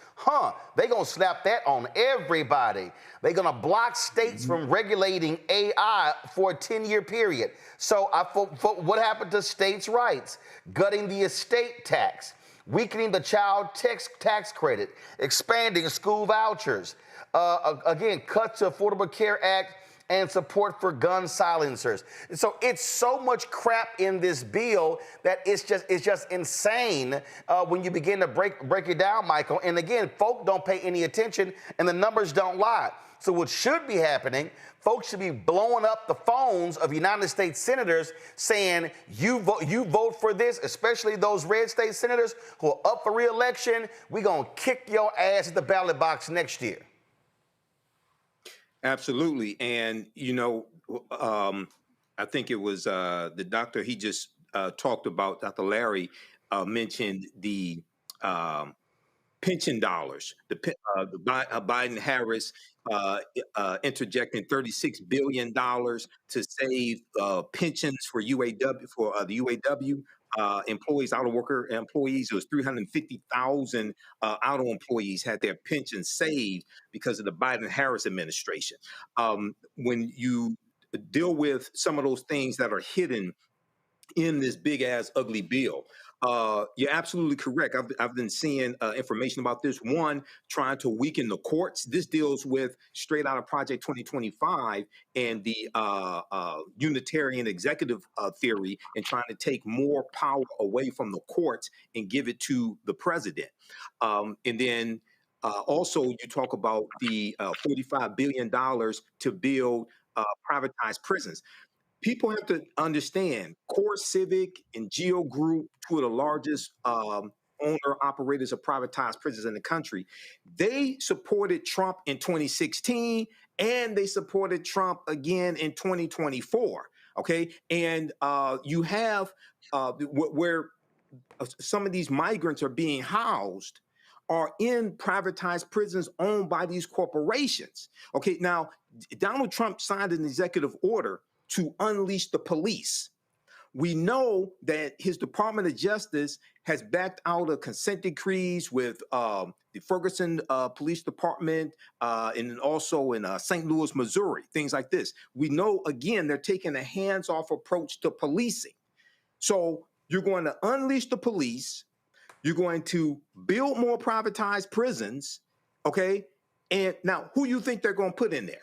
They're going to slap that on everybody. They're going to block states from regulating AI for a 10-year period. So what happened to states' rights? Gutting the estate tax, weakening the child tax credit, expanding school vouchers. Again, cuts to Affordable Care Act and support for gun silencers. So it's so much crap in this bill that it's just insane when you begin to break it down, Michael. And again, folk don't pay any attention and the numbers don't lie. So what should be happening, folks should be blowing up the phones of United States senators saying, you vote for this, especially those red state senators who are up for re-election. We're going to kick your ass at the ballot box next year. Absolutely. And, you know, I think it was the doctor he just talked about, Dr. Larry, mentioned the pension dollars, the Biden-Harris interjecting $36 billion to save pensions for UAW, for the UAW employees, auto worker employees. It was 350,000 auto employees had their pensions saved because of the Biden-Harris administration. When you deal with some of those things that are hidden in this big ass ugly bill, you're absolutely correct. I've been seeing information about this. One, trying to weaken the courts. This deals with straight out of Project 2025 and the Unitarian executive theory and trying to take more power away from the courts and give it to the president. And then also you talk about the $45 billion to build privatized prisons. People have to understand Core Civic and Geo Group, two of the largest owner-operators of privatized prisons in the country. They supported Trump in 2016, and they supported Trump again in 2024. Okay, and you have where some of these migrants are being housed are in privatized prisons owned by these corporations. Okay, now Donald Trump signed an executive order to unleash the police. We know that his Department of Justice has backed out of consent decrees with the Ferguson Police Department and also in St. Louis, Missouri, things like this. We know, again, they're taking a hands-off approach to policing. So you're going to unleash the police. You're going to build more privatized prisons, okay? And now, who you think they're going to put in there?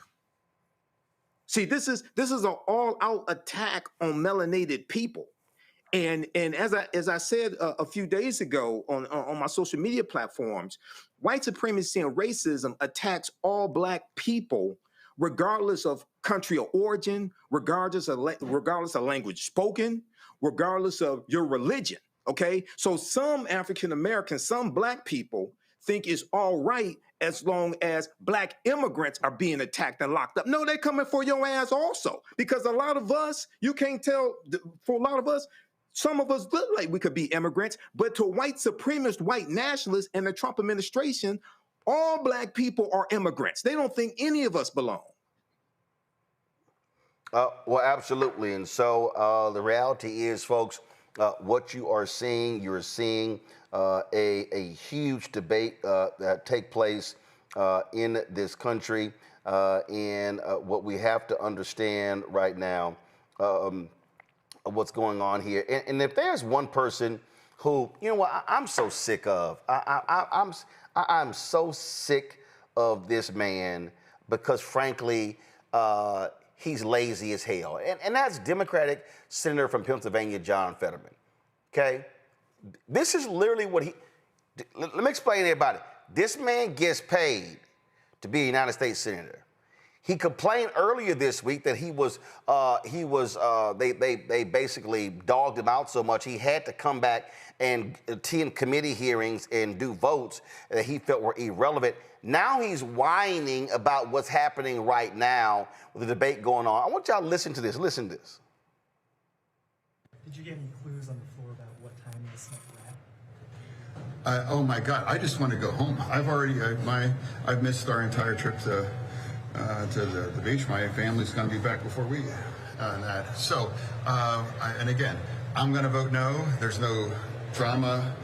See, this is an all-out attack on melanated people, and as I said a few days ago on my social media platforms, white supremacy and racism attacks all Black people, regardless of country of origin, regardless of language spoken, regardless of your religion. Okay, so some African Americans, some Black people think it's all right as long as black immigrants are being attacked and locked up. No, they're coming for your ass also. Because a lot of us, you can't tell, for a lot of us, some of us look like we could be immigrants, but to white supremacist, white nationalists and the Trump administration, all black people are immigrants. They don't think any of us belong. Well, absolutely. And so the reality is, folks, what you are seeing, you're seeing a huge debate that take place in this country. And what we have to understand right now, what's going on here. And if there's one person who, you know what, I'm so sick of, I'm so sick of this man because, frankly, he's lazy as hell. And that's Democratic Senator from Pennsylvania, John Fetterman. Okay? This is literally what he, let me explain to everybody. This man gets paid to be a United States Senator. He complained earlier this week that they basically dogged him out so much he had to come back and attend committee hearings and do votes that he felt were irrelevant. Now he's whining about what's happening right now with the debate going on. I want y'all to listen to this. Listen to this. Did you get any clues on the floor about what time this wrap? Oh my God! I just want to go home. I've missed our entire trip to the beach. My family's going to be back before we on that. So, and again, I'm going to vote no. There's no drama.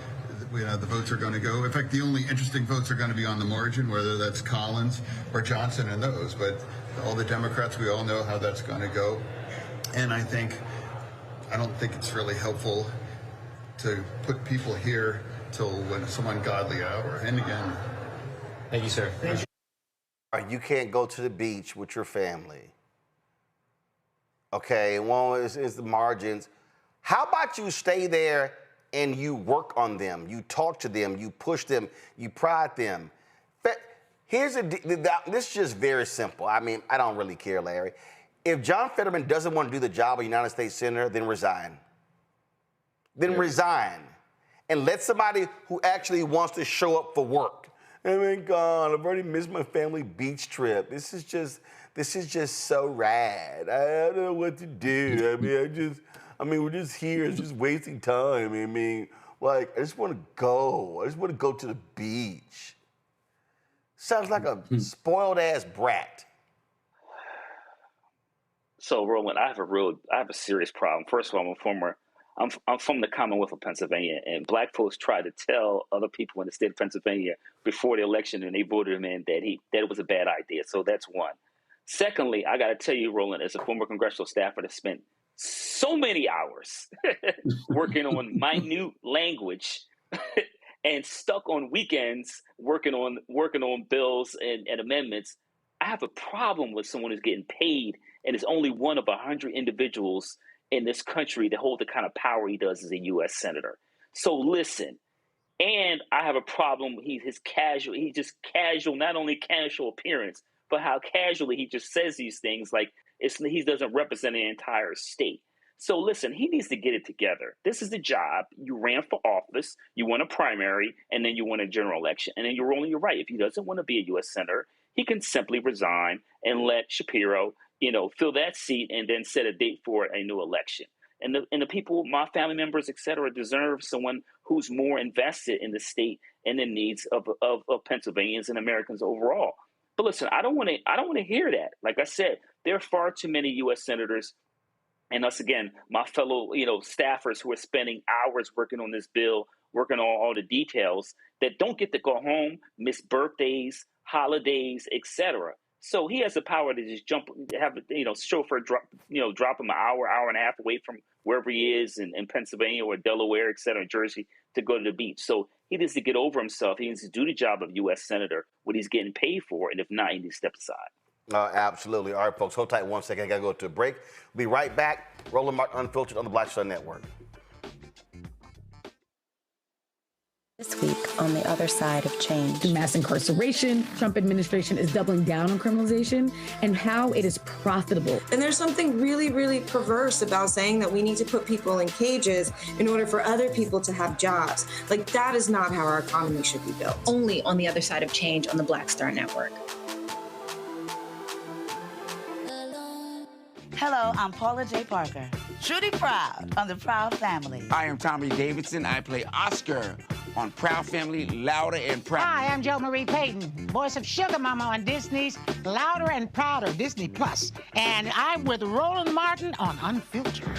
You know, the votes are going to go. In fact, the only interesting votes are going to be on the margin, whether that's Collins or Johnson and those. But all the Democrats, we all know how that's going to go. And I don't think it's really helpful to put people here till when some ungodly hour. And again, thank you, sir. You can't go to the beach with your family. Okay, well, it's the margins. How about you stay there and you work on them, you talk to them, you push them, you prod them. This is just very simple. I mean, I don't really care, Larry. If John Fetterman doesn't want to do the job of United States Senator, then resign. Then resign. And let somebody who actually wants to show up for work. Oh my God, I've already missed my family beach trip. This is just so rad. I don't know what to do. We're just here. It's just wasting time. I just want to go. I just want to go to the beach. Sounds like a spoiled-ass brat. So, Roland, I have a serious problem. First of all, I'm from the Commonwealth of Pennsylvania, and black folks tried to tell other people in the state of Pennsylvania before the election, and they voted him in, that it was a bad idea. So that's one. Secondly, I got to tell you, Roland, as a former congressional staffer that spent so many hours working on minute language and stuck on weekends working on bills and amendments, I have a problem with someone who's getting paid and is only one of 100 individuals in this country that hold the kind of power he does as a U.S. Senator. So listen, and I have a problem. He's just casual, not only casual appearance, but how casually he just says these things like he doesn't represent the entire state. So listen, he needs to get it together. This is the job. You ran for office, you won a primary, and then you won a general election. And then you're right. If he doesn't want to be a U.S. Senator, he can simply resign and let Shapiro, fill that seat and then set a date for a new election. And the people, my family members, et cetera, deserve someone who's more invested in the state and the needs of Pennsylvanians and Americans overall. But listen, I don't want to hear that. Like I said, there are far too many U.S. senators, and us again, my fellow staffers who are spending hours working on this bill, working on all the details, that don't get to go home, miss birthdays, holidays, et cetera. So he has the power to just chauffeur drop him an hour and a half away from wherever he is in Pennsylvania or Delaware, et cetera, Jersey, to go to the beach. So he needs to get over himself. He needs to do the job of U.S. Senator, what he's getting paid for, and if not, he needs to step aside. Absolutely. All right, folks, hold tight 1 second. I got to go to a break. We'll be right back. Roland Martin Unfiltered on the Black Star Network. This week on the other side of change. Mass incarceration, Trump administration is doubling down on criminalization, and how it is profitable. And there's something really, really perverse about saying that we need to put people in cages in order for other people to have jobs. Like, that is not how our economy should be built. Only on the other side of change on the Black Star Network. Hello, I'm Paula J. Parker. Truly proud on the Proud Family. I am Tommy Davidson. I play Oscar on Proud Family, Louder and Proud. Hi, I'm Jo Marie Payton, voice of Sugar Mama on Disney's Louder and Prouder, Disney Plus. And I'm with Roland Martin on Unfiltered.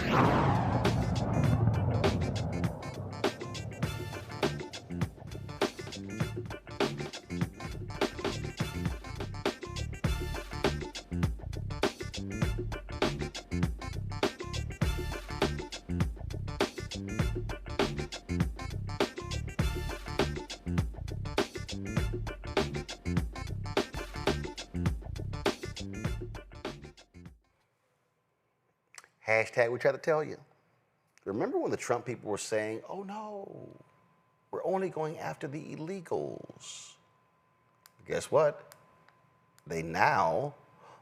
Hashtag we try to tell you. Remember when the Trump people were saying, oh no, we're only going after the illegals. Guess what? They now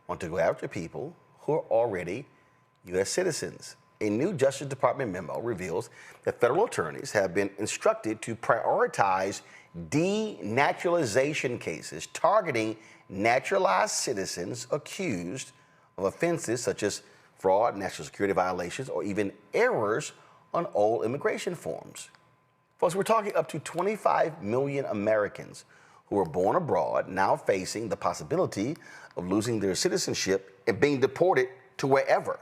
want to go after people who are already U.S. citizens. A new Justice Department memo reveals that federal attorneys have been instructed to prioritize denaturalization cases targeting naturalized citizens accused of offenses such as fraud, national security violations, or even errors on old immigration forms. Folks, we're talking up to 25 million Americans who were born abroad now facing the possibility of losing their citizenship and being deported to wherever.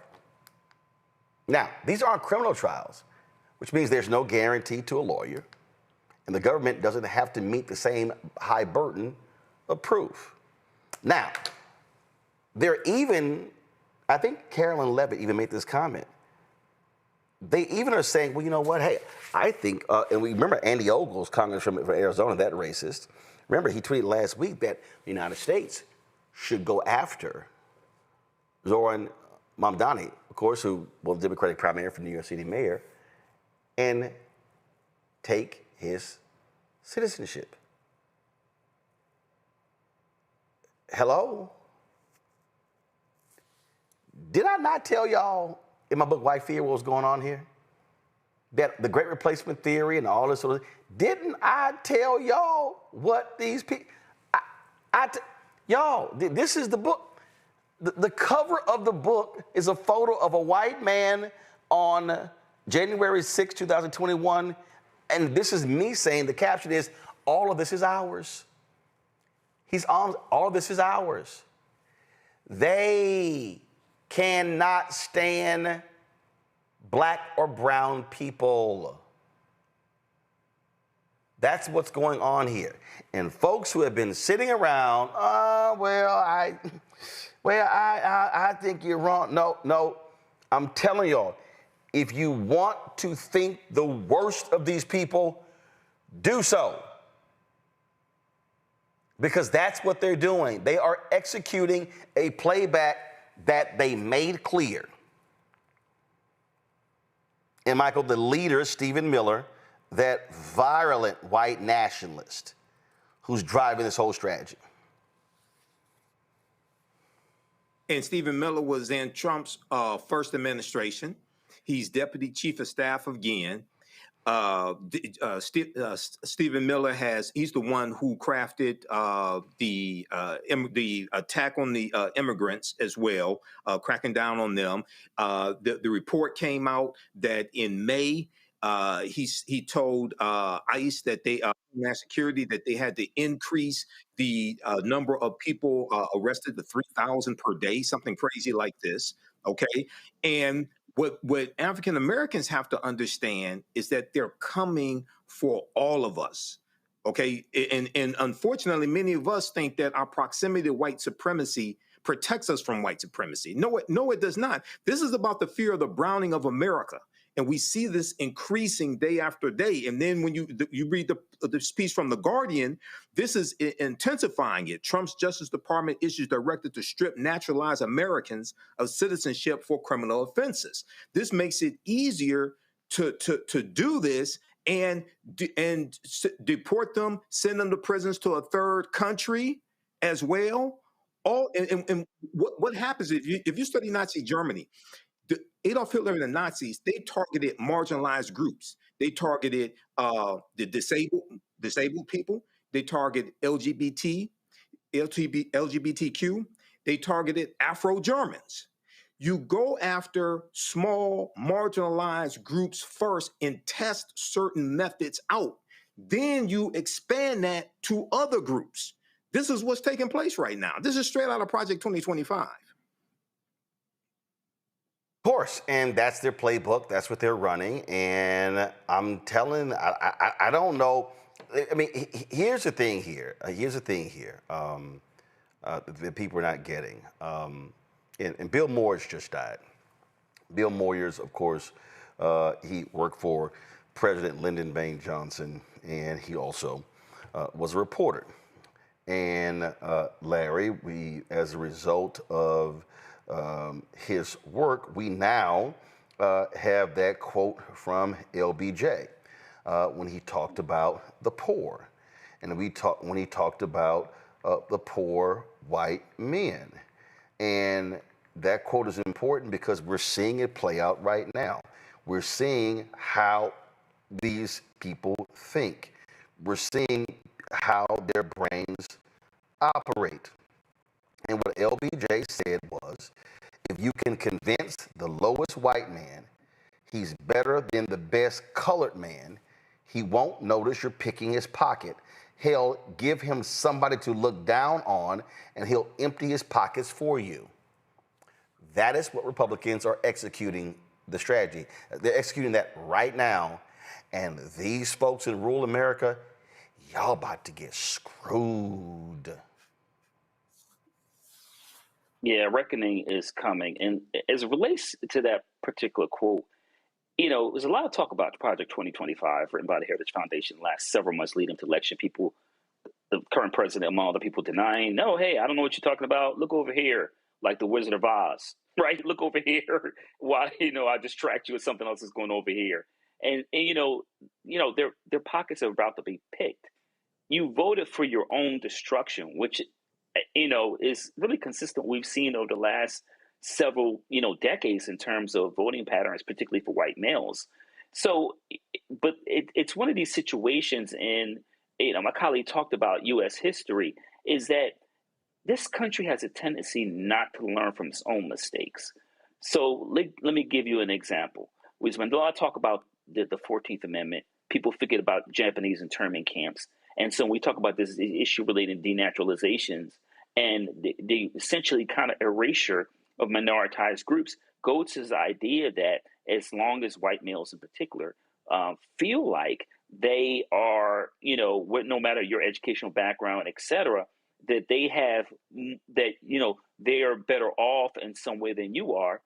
Now, these aren't criminal trials, which means there's no guarantee to a lawyer, and the government doesn't have to meet the same high burden of proof. Now, they're even, I think Carolyn Levitt even made this comment. They even are saying, well, you know what? Hey, I think, and we remember Andy Ogles, congressman from Arizona, that racist. Remember, he tweeted last week that the United States should go after Zoran Mamdani, of course, who was the Democratic primary for New York City mayor, and take his citizenship. Hello? Did I not tell y'all in my book, White Fear, what was going on here? That the Great Replacement Theory and all this sort of, didn't I tell y'all what these people, y'all, this is the book. The cover of the book is a photo of a white man on January 6, 2021. And this is me saying, the caption is, all of this is ours. All of this is ours. They cannot stand black or brown people. That's what's going on here. And folks who have been sitting around, I think you're wrong. No, I'm telling y'all, if you want to think the worst of these people, do so. Because that's what they're doing. They are executing a playback that they made clear. And Michael, the leader, Stephen Miller, that virulent white nationalist who's driving this whole strategy. And Stephen Miller was in Trump's first administration. He's deputy chief of staff again. Stephen Miller he's the one who crafted the attack on the immigrants as well, cracking down on them. The report came out that in May, he told ICE that Homeland Security that they had to increase the number of people arrested to 3,000 per day, something crazy like this. Okay, and what African Americans have to understand is that they're coming for all of us. Okay, and unfortunately, many of us think that our proximity to white supremacy protects us from white supremacy. No, it does not. This is about the fear of the browning of America. And we see this increasing day after day. And then when you read the piece from The Guardian, this is intensifying it. Trump's Justice Department issues directive to strip naturalized Americans of citizenship for criminal offenses. This makes it easier to do this and deport them, send them to prisons to a third country as well. And what happens if you study Nazi Germany? Adolf Hitler and the Nazis, they targeted marginalized groups. They targeted the disabled people. They targeted LGBTQ. They targeted Afro-Germans. You go after small, marginalized groups first and test certain methods out. Then you expand that to other groups. This is what's taking place right now. This is straight out of Project 2025. Of course, and that's their playbook. That's what they're running. And I'm telling, I don't know. I mean, here's the thing here. That people are not getting. And Bill Moyers just died. Bill Moyers, of course, he worked for President Lyndon Baines Johnson, and he also was a reporter. And Larry, as a result of his work, we now have that quote from LBJ when he talked about the poor, and when he talked about the poor white men. And that quote is important because we're seeing it play out right now. We're seeing how these people think. We're seeing how their brains operate. And what LBJ said was, if you can convince the lowest white man he's better than the best colored man, he won't notice you're picking his pocket. Hell, give him somebody to look down on, and he'll empty his pockets for you. That is what Republicans are executing the strategy. They're executing that right now. And these folks in rural America, y'all about to get screwed. Yeah, reckoning is coming. And as it relates to that particular quote, you know, there's a lot of talk about Project 2025 written by the Heritage Foundation the last several months leading to election. People, the current president, among other people, denying, no, hey, I don't know what you're talking about. Look over here, like the Wizard of Oz, right? Look over here. Why, I distract you with something else that's going over here. And their pockets are about to be picked. You voted for your own destruction, which, is really consistent. We've seen over the last several, decades in terms of voting patterns, particularly for white males. So, but it's one of these situations, and my colleague talked about U.S. history, is that this country has a tendency not to learn from its own mistakes. So let me give you an example. We spend a lot of talk about the 14th Amendment. People forget about Japanese internment camps. And so when we talk about this issue related to denaturalizations and the essentially kind of erasure of minoritized groups, go to the idea that as long as white males in particular feel like they are, no matter your educational background, et cetera, that they have they are better off in some way than you are,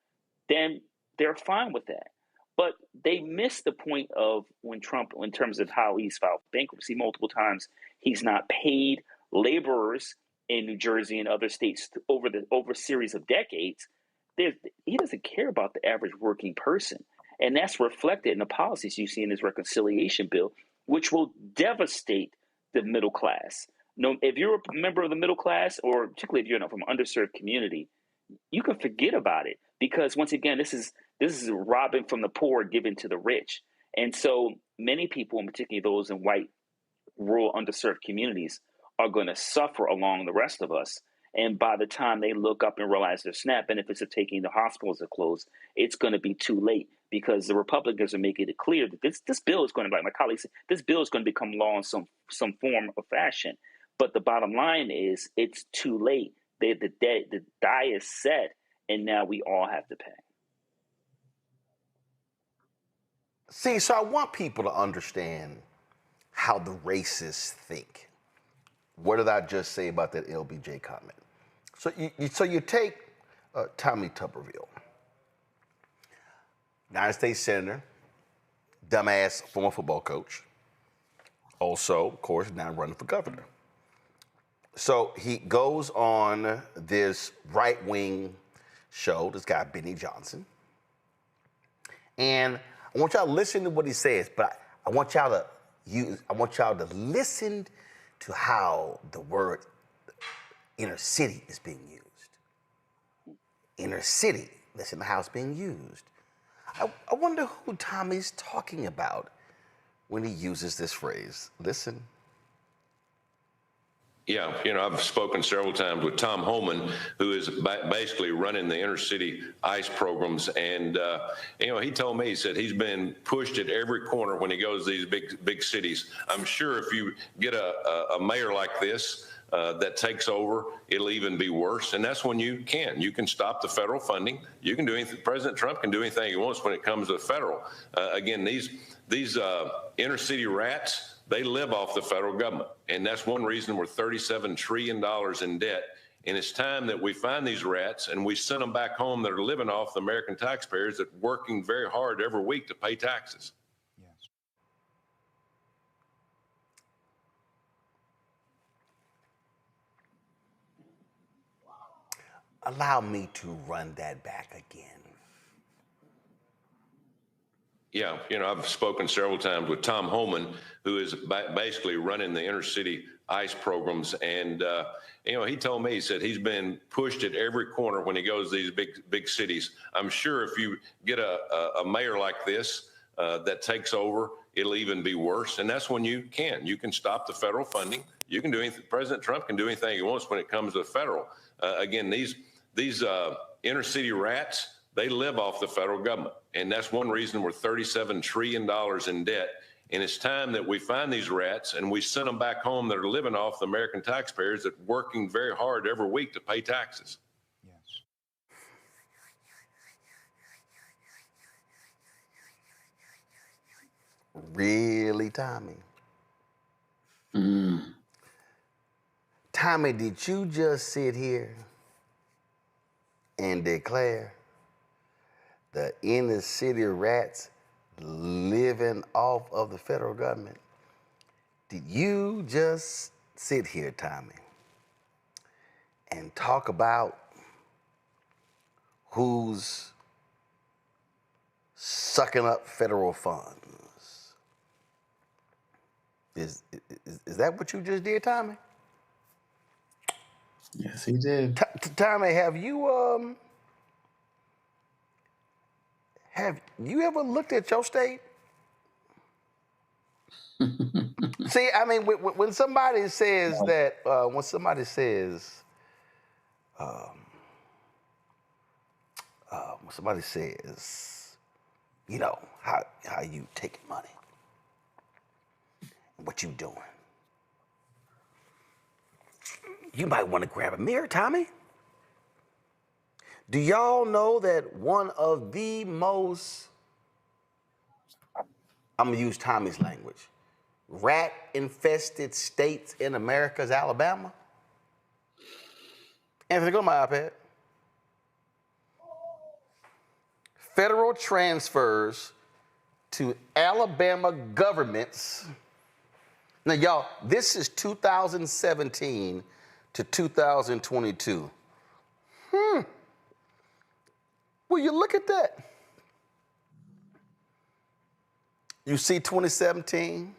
then they're fine with that. But they missed the point of when Trump, in terms of how he's filed bankruptcy multiple times, he's not paid laborers in New Jersey and other states over a series of decades. He doesn't care about the average working person. And that's reflected in the policies you see in his reconciliation bill, which will devastate the middle class. If you're a member of the middle class, or particularly if you're from an underserved community, you can forget about it, because once again, this is robbing from the poor, given to the rich. And so many people, and particularly those in white, rural, underserved communities, are going to suffer along the rest of us. And by the time they look up and realize their SNAP benefits are taking, the hospitals are closed, it's going to be too late, because the Republicans are making it clear that this bill is going to, like my colleagues said, this bill is going to become law in some form or fashion. But the bottom line is, it's too late. The die is set, and now we all have to pay. See, so I want people to understand how the racists think. What did I just say about that LBJ comment? So you take Tommy Tuberville, United States Senator, dumbass former football coach, also, of course, now running for governor. So he goes on this right-wing show, this guy, Benny Johnson. And I want y'all to listen to what he says, but I I want y'all to listen to how the word inner city is being used. Inner city, listen to how it's being used. I wonder who Tommy's talking about when he uses this phrase. Listen. Yeah, I've spoken several times with Tom Homan, who is basically running the inner city ICE programs. And, he told me, he said he's been pushed at every corner when he goes to these big cities. I'm sure if you get a mayor like this that takes over, it'll even be worse. And that's when you can stop the federal funding. You can do anything. President Trump can do anything he wants when it comes to the federal. Again, these inner city rats, they live off the federal government. And that's one reason we're $37 trillion in debt. And it's time that we find these rats and we send them back home that are living off the American taxpayers that are working very hard every week to pay taxes. Allow me to run that back again. Yeah, I've spoken several times with Tom Homan, who is basically running the inner city ICE programs. And, he told me, he said he's been pushed at every corner when he goes to these big cities. I'm sure if you get a mayor like this that takes over, it'll even be worse. And that's when you can stop the federal funding. You can do anything. President Trump can do anything he wants when it comes to the federal. Again, these inner city rats, they live off the federal government. And that's one reason we're $37 trillion in debt. And it's time that we find these rats and we send them back home that are living off the American taxpayers that are working very hard every week to pay taxes. Really, Tommy? Tommy, did you just sit here and declare the inner city rats living off of the federal government? Did you just sit here, Tommy, and talk about who's sucking up federal funds? Is that what you just did, Tommy? Yes, he did. Tommy, have you ever looked at your state? See, I mean, when somebody says that, when somebody says, how you taking money, and what you doing, you might want to grab a mirror, Tommy. Do y'all know that one of the most, I'm gonna use Tommy's language, rat-infested states in America is Alabama? Anthony, go to my iPad. Federal transfers to Alabama governments. Now, y'all, this is 2017 to 2022. Will you look at that? You see 2017,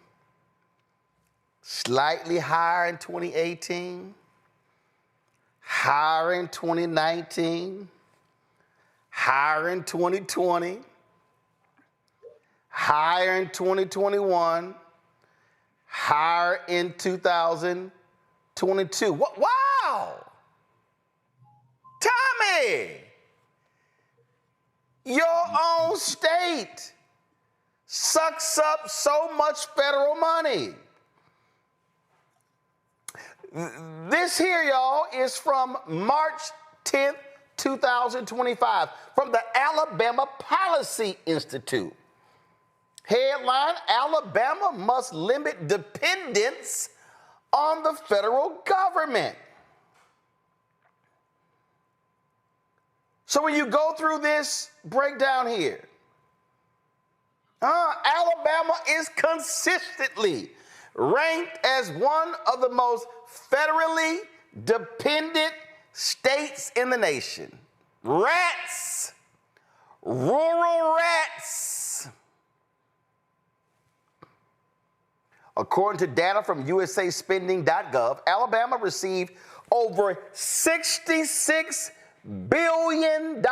slightly higher in 2018, higher in 2019, higher in 2020, higher in 2021, higher in 2022. Wow! Tommy! Your own state sucks up so much federal money. This here, y'all, is from March 10th, 2025, from the Alabama Policy Institute. Headline, Alabama must limit dependence on the federal government. So when you go through this breakdown here, Alabama is consistently ranked as one of the most federally dependent states in the nation. Rats, rural rats. According to data from usaspending.gov, Alabama received over $66 billion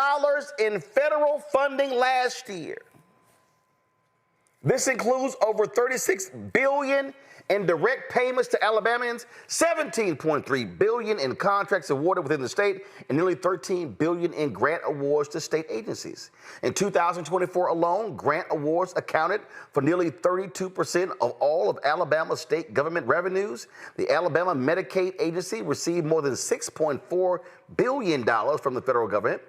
in federal funding last year. This includes over $36 billion in direct payments to Alabamians, $17.3 billion in contracts awarded within the state, and nearly $13 billion in grant awards to state agencies. In 2024 alone, grant awards accounted for nearly 32% of all of Alabama's state government revenues. The Alabama Medicaid Agency received more than $6.4 billion from the federal government,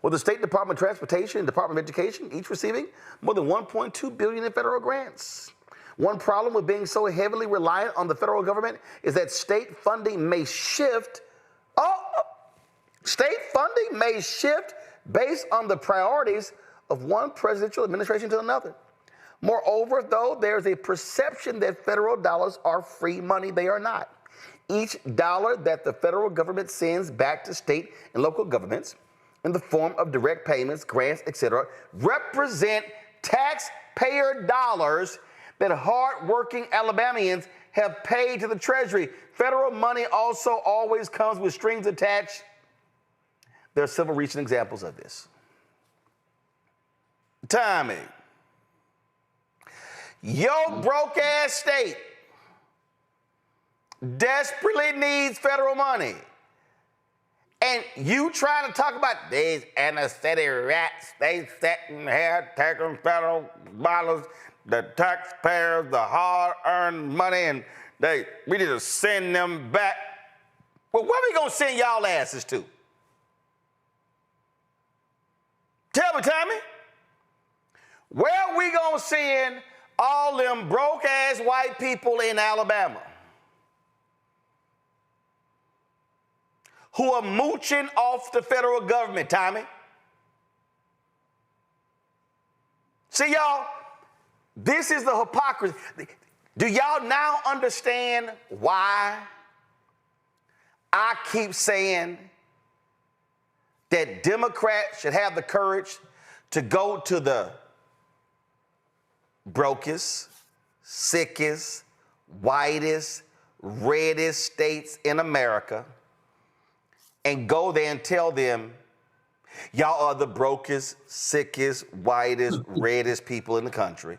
with the State Department of Transportation and Department of Education each receiving more than $1.2 billion in federal grants. One problem with being so heavily reliant on the federal government is that state funding may shift. State funding may shift based on the priorities of one presidential administration to another. Moreover, though, there's a perception that federal dollars are free money. They are not. Each dollar that the federal government sends back to state and local governments in the form of direct payments, grants, etc., represent taxpayer dollars that hard-working Alabamians have paid to the Treasury. Federal money also always comes with strings attached. There are several recent examples of this. Tommy, your broke-ass state desperately needs federal money. And you trying to talk about these inner city rats, they sitting here taking federal dollars, the taxpayers, the hard-earned money, and we need to send them back. Well, where we gonna send y'all asses to? Tell me, Tommy. Where we gonna send all them broke-ass white people in Alabama who are mooching off the federal government, Tommy? See, y'all, this is the hypocrisy. Do y'all now understand why I keep saying that Democrats should have the courage to go to the brokest, sickest, whitest, reddest states in America and go there and tell them, y'all are the brokest, sickest, whitest, reddest people in the country,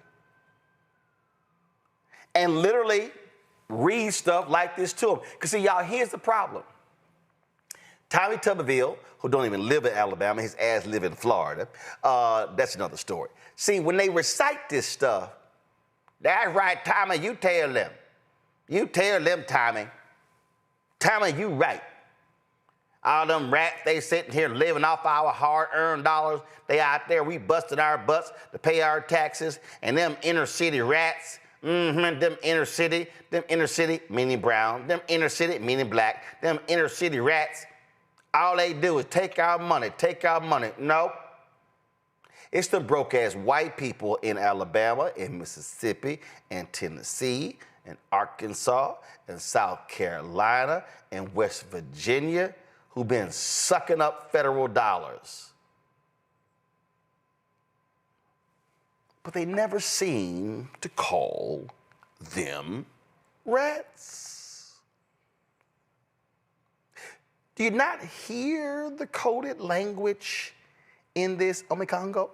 and literally read stuff like this to them? Because see, y'all, here's the problem. Tommy Tuberville, who don't even live in Alabama, his ass live in Florida, that's another story. See, when they recite this stuff, that's right, Tommy, you tell them. You tell them, Tommy. Tommy, you right. All them rats, they sitting here living off our hard-earned dollars. They out there, we busting our butts to pay our taxes, and them inner city rats, them inner city meaning brown, them inner city meaning black, them inner city rats, all they do is take our money. Nope. It's the broke-ass white people in Alabama, in Mississippi, and Tennessee, and Arkansas, and South Carolina, and West Virginia who've been sucking up federal dollars. But they never seem to call them rats. Do you not hear the coded language in this Omekongo?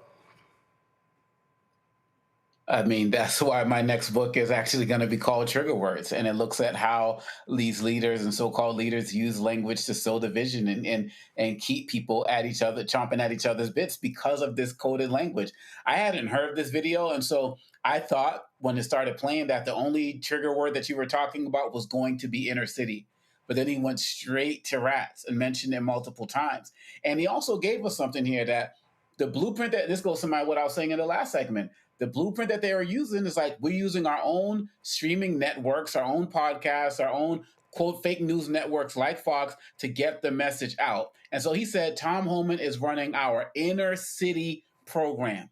I mean, that's why my next book is actually going to be called Trigger Words. And it looks at how these leaders and so-called leaders use language to sow division and keep people at each other, chomping at each other's bits because of this coded language. I hadn't heard this video. And so I thought when it started playing that the only trigger word that you were talking about was going to be inner city. But then he went straight to rats and mentioned it multiple times. And he also gave us something here that the blueprint that this goes to what I was saying in the last segment. The blueprint that they are using is like we're using our own streaming networks, our own podcasts, our own quote fake news networks like Fox to get the message out. And so he said Tom Homan is running our inner city program.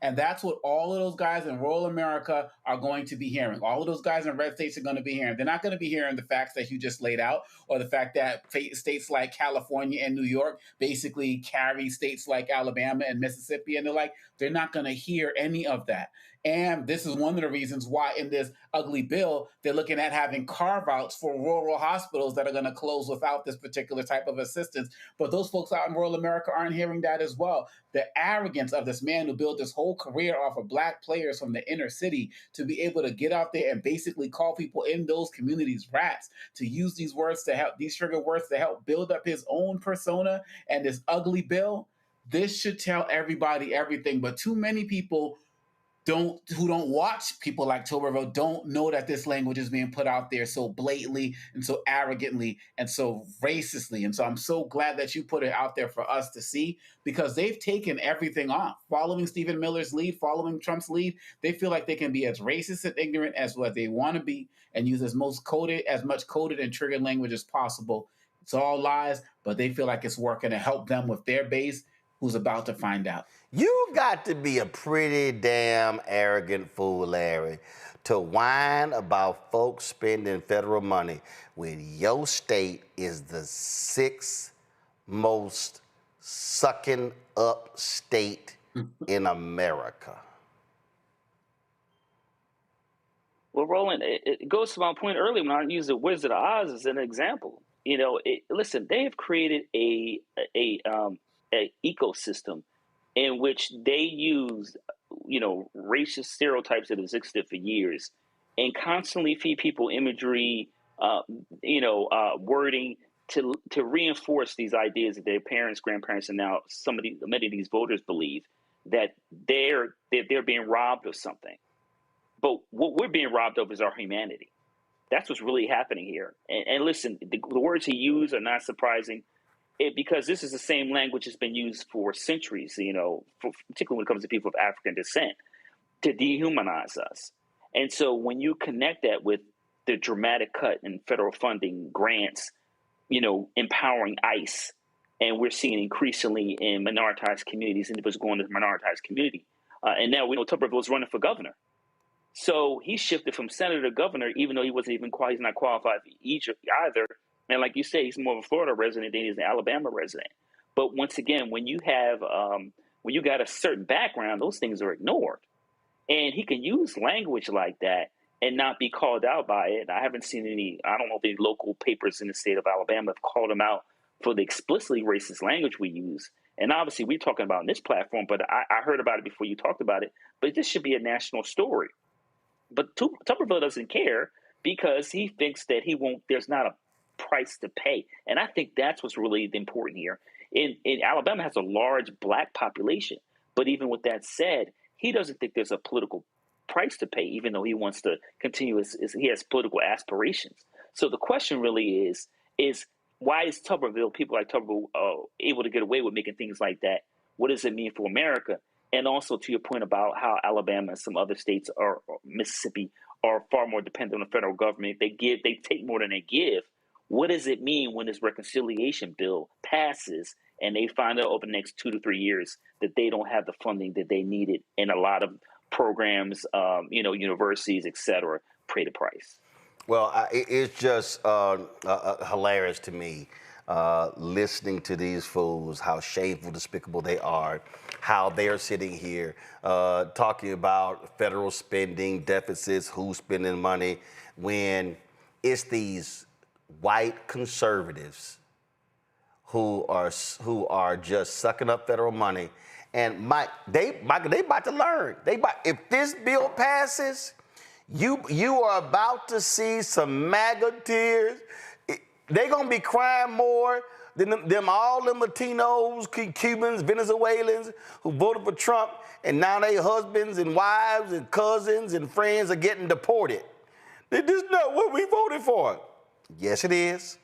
And that's what all of those guys in rural America are going to be hearing. All of those guys in red states are going to be hearing. They're not going to be hearing the facts that you just laid out or the fact that states like California and New York basically carry states like Alabama and Mississippi. And they're not going to hear any of that. And this is one of the reasons why in this ugly bill, they're looking at having carve-outs for rural hospitals that are going to close without this particular type of assistance. But those folks out in rural America aren't hearing that as well. The arrogance of this man who built this whole career off of Black players from the inner city to be able to get out there and basically call people in those communities rats, to use these words to help, these trigger words to help build up his own persona and this ugly bill. This should tell everybody everything, but too many people who don't watch people like Tuberville don't know that this language is being put out there so blatantly and so arrogantly and so racistly. And so I'm so glad that you put it out there for us to see, because they've taken everything off. Following Stephen Miller's lead, following Trump's lead, they feel like they can be as racist and ignorant as what they want to be and use as much coded and triggered language as possible. It's all lies, but they feel like it's working to help them with their base, who's about to find out. You got to be a pretty damn arrogant fool, Larry, to whine about folks spending federal money when your state is the 6th most sucking up state in America. Well, Roland, it goes to my point earlier when I used the Wizard of Oz as an example. You know, listen, they have created a ecosystem in which they use, racist stereotypes that have existed for years, and constantly feed people imagery, wording to reinforce these ideas that their parents, grandparents, and now many of these voters believe that they're being robbed of something. But what we're being robbed of is our humanity. That's what's really happening here. And listen, the words he used are not surprising. Because this is the same language that's been used for centuries, particularly when it comes to people of African descent, to dehumanize us. And so when you connect that with the dramatic cut in federal funding, grants, empowering ICE, and we're seeing increasingly in minoritized communities, individuals going to the minoritized community. And now we know Tuberville is running for governor. So he shifted from senator to governor, even though he's not qualified for either. And like you say, he's more of a Florida resident than he's an Alabama resident. But once again, when you have when you got a certain background, those things are ignored. And he can use language like that and not be called out by it. I haven't seen I don't know if any local papers in the state of Alabama have called him out for the explicitly racist language we use. And obviously we're talking about on this platform, but I heard about it before you talked about it. But this should be a national story. But Tuberville doesn't care because he thinks that there's not a price to pay. And I think that's what's really important here. In Alabama has a large Black population, but even with that said, he doesn't think there's a political price to pay, even though he wants to continue he has political aspirations. So the question really is why is Tuberville, people like Tuberville, able to get away with making things like that? What does it mean for America? And also to your point about how Alabama and some other states or Mississippi are far more dependent on the federal government. They take more than they give. What does it mean when this reconciliation bill passes and they find out over the next 2 to 3 years that they don't have the funding that they needed in a lot of programs, universities, et cetera, pay the price? Well, it's just hilarious to me listening to these fools, how shameful, despicable they are, how they're sitting here talking about federal spending, deficits, who's spending money, when it's these white conservatives who are just sucking up federal money. And they about to learn. If this bill passes, you are about to see some MAGA tears. They're gonna be crying more than all them Latinos, Cubans, Venezuelans who voted for Trump, and now their husbands and wives and cousins and friends are getting deported. This is not what we voted for. Yes, it is.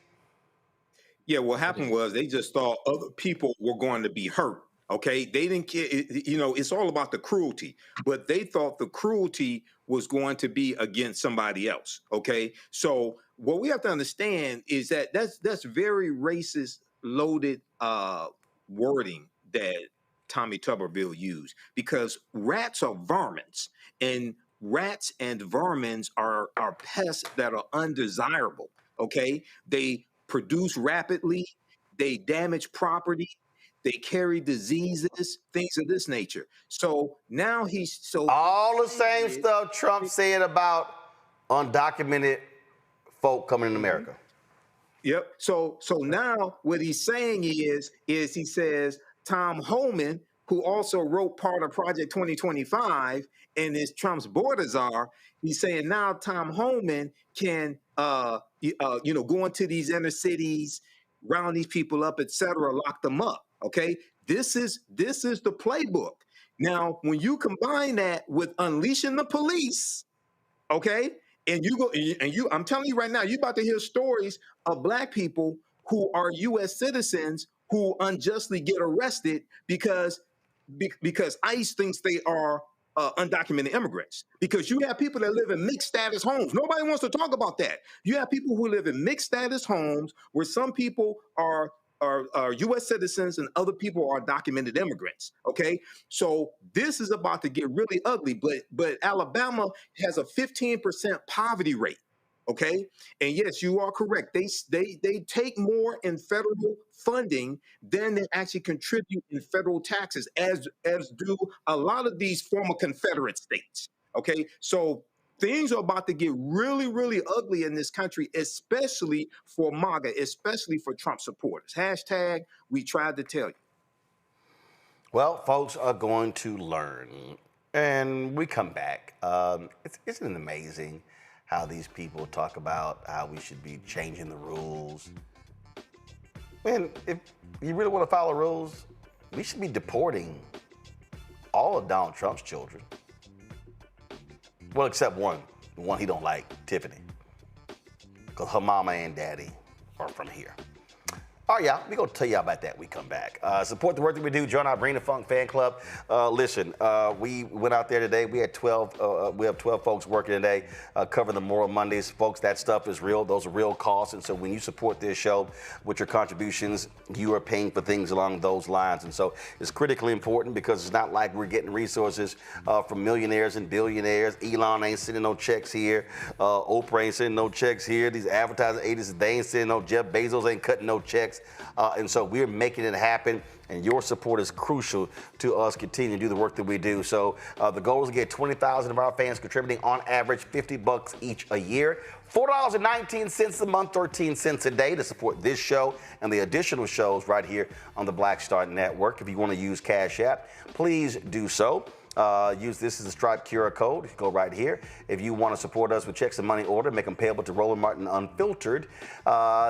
Yeah, what happened was they just thought other people were going to be hurt. Okay, they didn't care. It's all about the cruelty, but they thought the cruelty was going to be against somebody else. Okay, so what we have to understand is that that's very racist, loaded wording that Tommy Tuberville used, because rats are varmints, and rats and vermins are pests that are undesirable. Okay, they produce rapidly, they damage property, They carry diseases, things of this nature. So now he's so all the same stuff Trump said about undocumented folk coming in America. Yep. So now what he's saying is he says Tom Homan, who also wrote part of Project 2025 and is Trump's border czar, he's saying now Tom Homan can go into these inner cities, round these people up, etc., lock them up. Okay. This is the playbook. Now, when you combine that with unleashing the police, okay, I'm telling you right now, you're about to hear stories of Black people who are U.S. citizens who unjustly get arrested because ICE thinks they are undocumented immigrants. Because you have people that live in mixed status homes. Nobody wants to talk about that. You have people who live in mixed status homes where some people are U.S. citizens and other people are documented immigrants. Okay, so this is about to get really ugly. But Alabama has a 15% poverty rate. Okay, and yes, you are correct. They take more in federal funding than they actually contribute in federal taxes, as do a lot of these former Confederate states. Okay, so things are about to get really, really ugly in this country, especially for MAGA, especially for Trump supporters. Hashtag, we tried to tell you. Well, folks are going to learn. And we come back. Isn't it amazing how these people talk about how we should be changing the rules? Man, if you really want to follow rules, we should be deporting all of Donald Trump's children. Well, except one, the one he don't like, Tiffany. Because her mama and daddy are from here. All right, y'all, we're going to tell you about that when we come back. Support the work that we do. Join our Bring the Funk fan club. Listen, we went out there today. We had 12, we have 12 folks working today covering the Moral Mondays. Folks, that stuff is real. Those are real costs. And so when you support this show with your contributions, you are paying for things along those lines. And so it's critically important because it's not like we're getting resources from millionaires and billionaires. Elon ain't sending no checks here. Oprah ain't sending no checks here. These advertising agencies, they ain't sending no, Jeff Bezos ain't cutting no checks. And so we're making it happen, and your support is crucial to us continuing to do the work that we do. So the goal is to get 20,000 of our fans contributing on average $50 each a year, $4.19 a month, 13 cents a day to support this show and the additional shows right here on the Black Star Network. If you want to use Cash App, please do so. Use this as a Stripe QR code. You go right here. If you want to support us with checks and money order, make them payable to Roland Martin Unfiltered.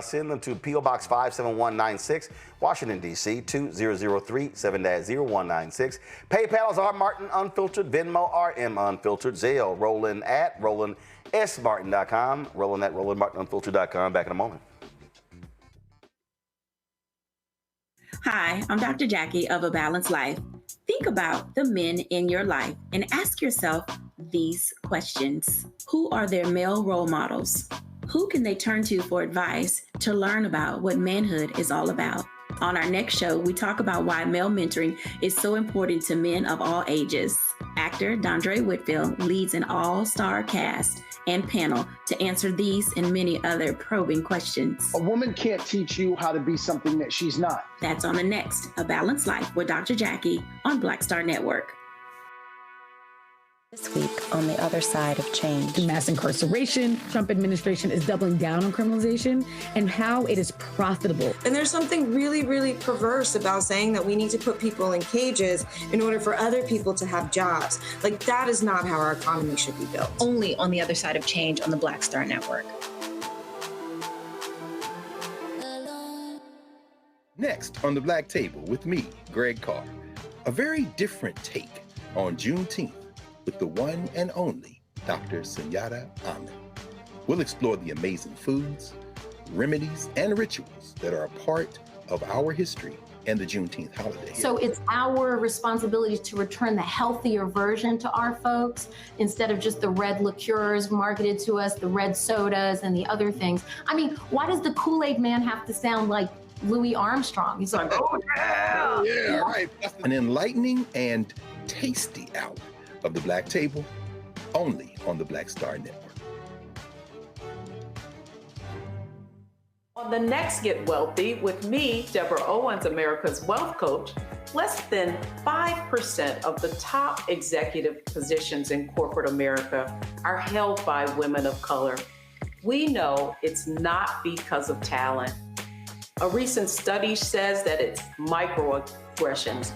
Send them to P.O. Box 57196, Washington, D.C. 2003 7-0196. PayPal is R Martin Unfiltered. Venmo RM Unfiltered. Zelle Roland at RolandSMartin.com. Roland at RolandMartinUnfiltered.com. Back in a moment. Hi, I'm Dr. Jackie of A Balanced Life. Think about the men in your life and ask yourself these questions. Who are their male role models? Who can they turn to for advice to learn about what manhood is all about? On our next show, we talk about why male mentoring is so important to men of all ages. Actor Dondre Whitfield leads an all-star cast and panel to answer these and many other probing questions. A woman can't teach you how to be something that she's not. That's on the next A Balanced Life with Dr. Jackie on Black Star Network. This week on the other side of change. Mass incarceration, Trump administration is doubling down on criminalization, and how it is profitable. And there's something really, really perverse about saying that we need to put people in cages in order for other people to have jobs. Like, that is not how our economy should be built. Only on the other side of change on the Black Star Network. Next on the Black Table with me, Greg Carr. A very different take on Juneteenth with the one and only Dr. Sunyata Ahmed. We'll explore the amazing foods, remedies, and rituals that are a part of our history and the Juneteenth holiday. So it's our responsibility to return the healthier version to our folks instead of just the red liqueurs marketed to us, the red sodas and the other things. I mean, why does the Kool-Aid man have to sound like Louis Armstrong? He's like, oh yeah! Oh, yeah, right. An enlightening and tasty hour of the Black Table, only on the Black Star Network. On On the next Get Wealthy with me, Deborah Owens, America's Wealth Coach, less than 5% of the top executive positions in corporate America are held by women of color. We know it's not because of talent. A recent study says that it's microaggressions,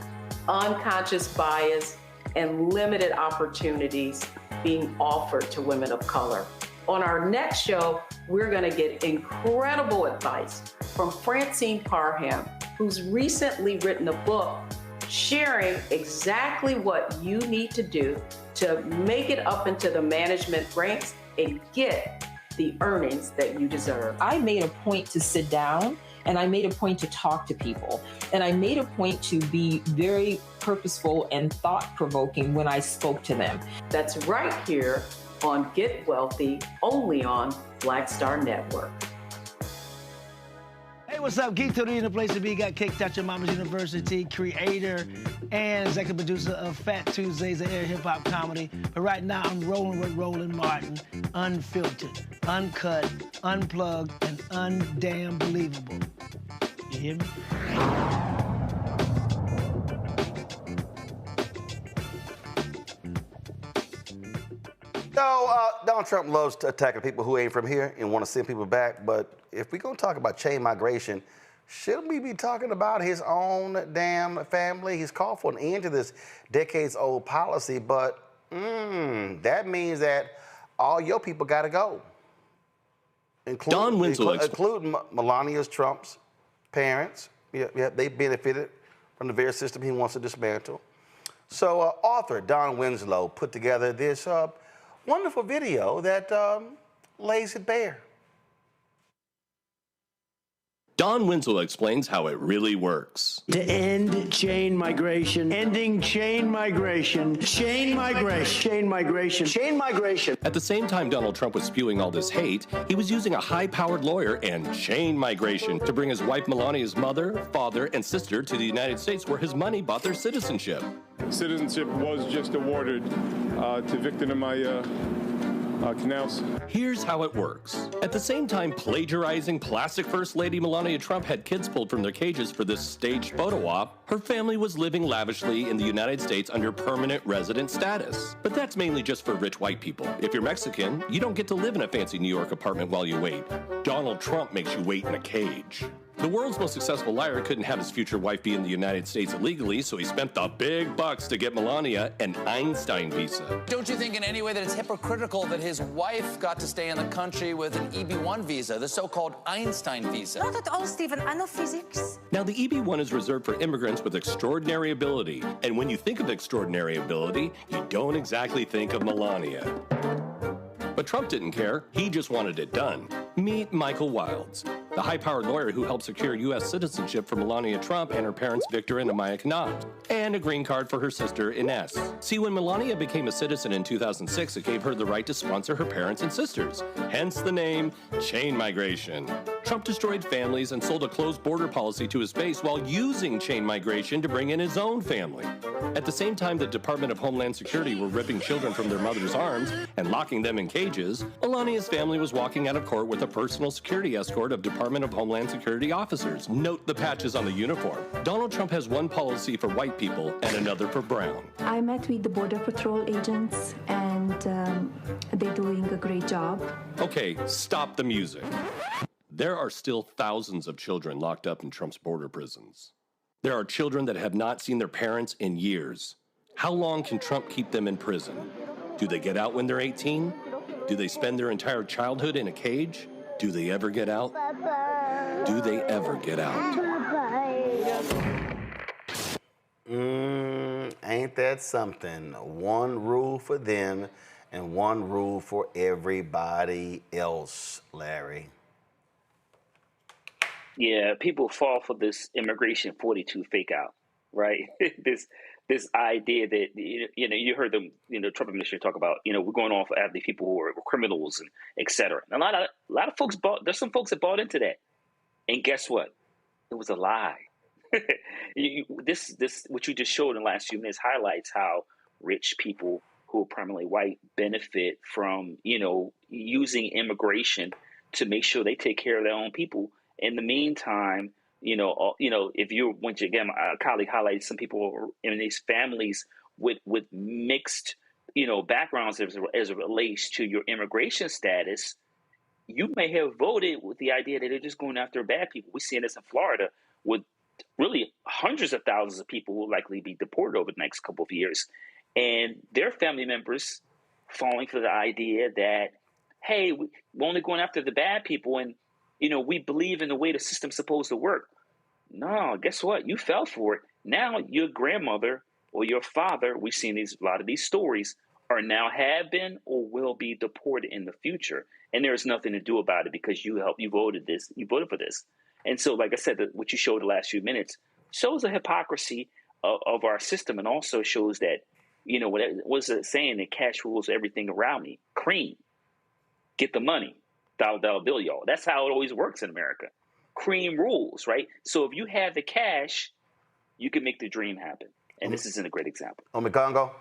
unconscious bias, and limited opportunities being offered to women of color. On our next show, we're going to get incredible advice from Francine Parham, who's recently written a book sharing exactly what you need to do to make it up into the management ranks and get the earnings that you deserve. I made a point to sit down and I made a point to talk to people. And I made a point to be very purposeful and thought-provoking when I spoke to them. That's right here on Get Wealthy, only on Black Star Network. Hey, what's up? Geek Tony in the place to be. Got Kicked Out Your Mama's University, creator and executive producer of Fat Tuesdays, an air hip-hop comedy. But right now, I'm rolling with Roland Martin, unfiltered, uncut, unplugged, and undamn believable. You hear me? Donald Trump loves attacking people who ain't from here and want to send people back. But if we're going to talk about chain migration, shouldn't we be talking about his own damn family? He's called for an end to this decades-old policy, but that means that all your people got to go, including Melania Trump's parents. Yeah, they benefited from the very system he wants to dismantle. So author Don Winslow put together this wonderful video that lays it bare. Don Winslow explains how it really works. To end chain migration, ending chain migration, chain migration, chain migration, chain migration. At the same time Donald Trump was spewing all this hate, he was using a high-powered lawyer and chain migration to bring his wife Melania's mother, father, and sister to the United States where his money bought their citizenship. Citizenship was just awarded to Victor Amaya Canals. Here's how it works. At the same time plagiarizing plastic First Lady Melania Trump had kids pulled from their cages for this staged photo op, her family was living lavishly in the United States under permanent resident status. But that's mainly just for rich white people. If you're Mexican, you don't get to live in a fancy New York apartment while you wait. Donald Trump makes you wait in a cage. The world's most successful liar couldn't have his future wife be in the United States illegally, so he spent the big bucks to get Melania an Einstein visa. Don't you think in any way that it's hypocritical that his wife got to stay in the country with an EB-1 visa, the so-called Einstein visa? Not at all, Stephen. I know physics. Now, the EB-1 is reserved for immigrants with extraordinary ability. And when you think of extraordinary ability, you don't exactly think of Melania. But Trump didn't care. He just wanted it done. Meet Michael Wilds, the high-powered lawyer who helped secure U.S. citizenship for Melania Trump and her parents Victor and Amaya Knott, and a green card for her sister Ines. See, when Melania became a citizen in 2006, it gave her the right to sponsor her parents and sisters, hence the name chain migration. Trump destroyed families and sold a closed border policy to his base while using chain migration to bring in his own family. At the same time the Department of Homeland Security were ripping children from their mother's arms and locking them in cages, Melania's family was walking out of court with a personal security escort of Department of Homeland Security officers. Note the patches on the uniform. Donald Trump has one policy for white people and another for brown. I met with the Border Patrol agents and they're doing a great job. Okay, stop the music. There are still thousands of children locked up in Trump's border prisons. There are children that have not seen their parents in years. How long can Trump keep them in prison? Do they get out when they're 18? Do they spend their entire childhood in a cage? Do they ever get out? Do they ever get out? Ain't that something? One rule for them and one rule for everybody else, Larry. Yeah, people fall for this immigration 42 fake out, right? this idea that, you heard the Trump administration talk about, we're going off after the people who are criminals and et cetera. And a lot of folks there's some folks that bought into that. And guess what? It was a lie. This what you just showed in the last few minutes highlights how rich people who are primarily white benefit from, using immigration to make sure they take care of their own people In the meantime, if you once again, my colleague highlighted some people in these families with mixed, backgrounds as it relates to your immigration status. You may have voted with the idea that they're just going after bad people. We're seeing this in Florida with really hundreds of thousands of people who will likely be deported over the next couple of years, and their family members falling for the idea that, hey, we're only going after the bad people, and we believe in the way the system's supposed to work. No, guess what? You fell for it. Now your grandmother or your father, we've seen a lot of these stories, are now have been or will be deported in the future, and there's nothing to do about it because you voted for this. And so, like I said, what you showed the last few minutes shows the hypocrisy of our system, and also shows that, what was it saying, that cash rules everything around me. Cream, get the money, dollar bill, y'all. That's how it always works in America. Cream rules, right? So if you have the cash, you can make the dream happen. And this isn't a great example. Congo.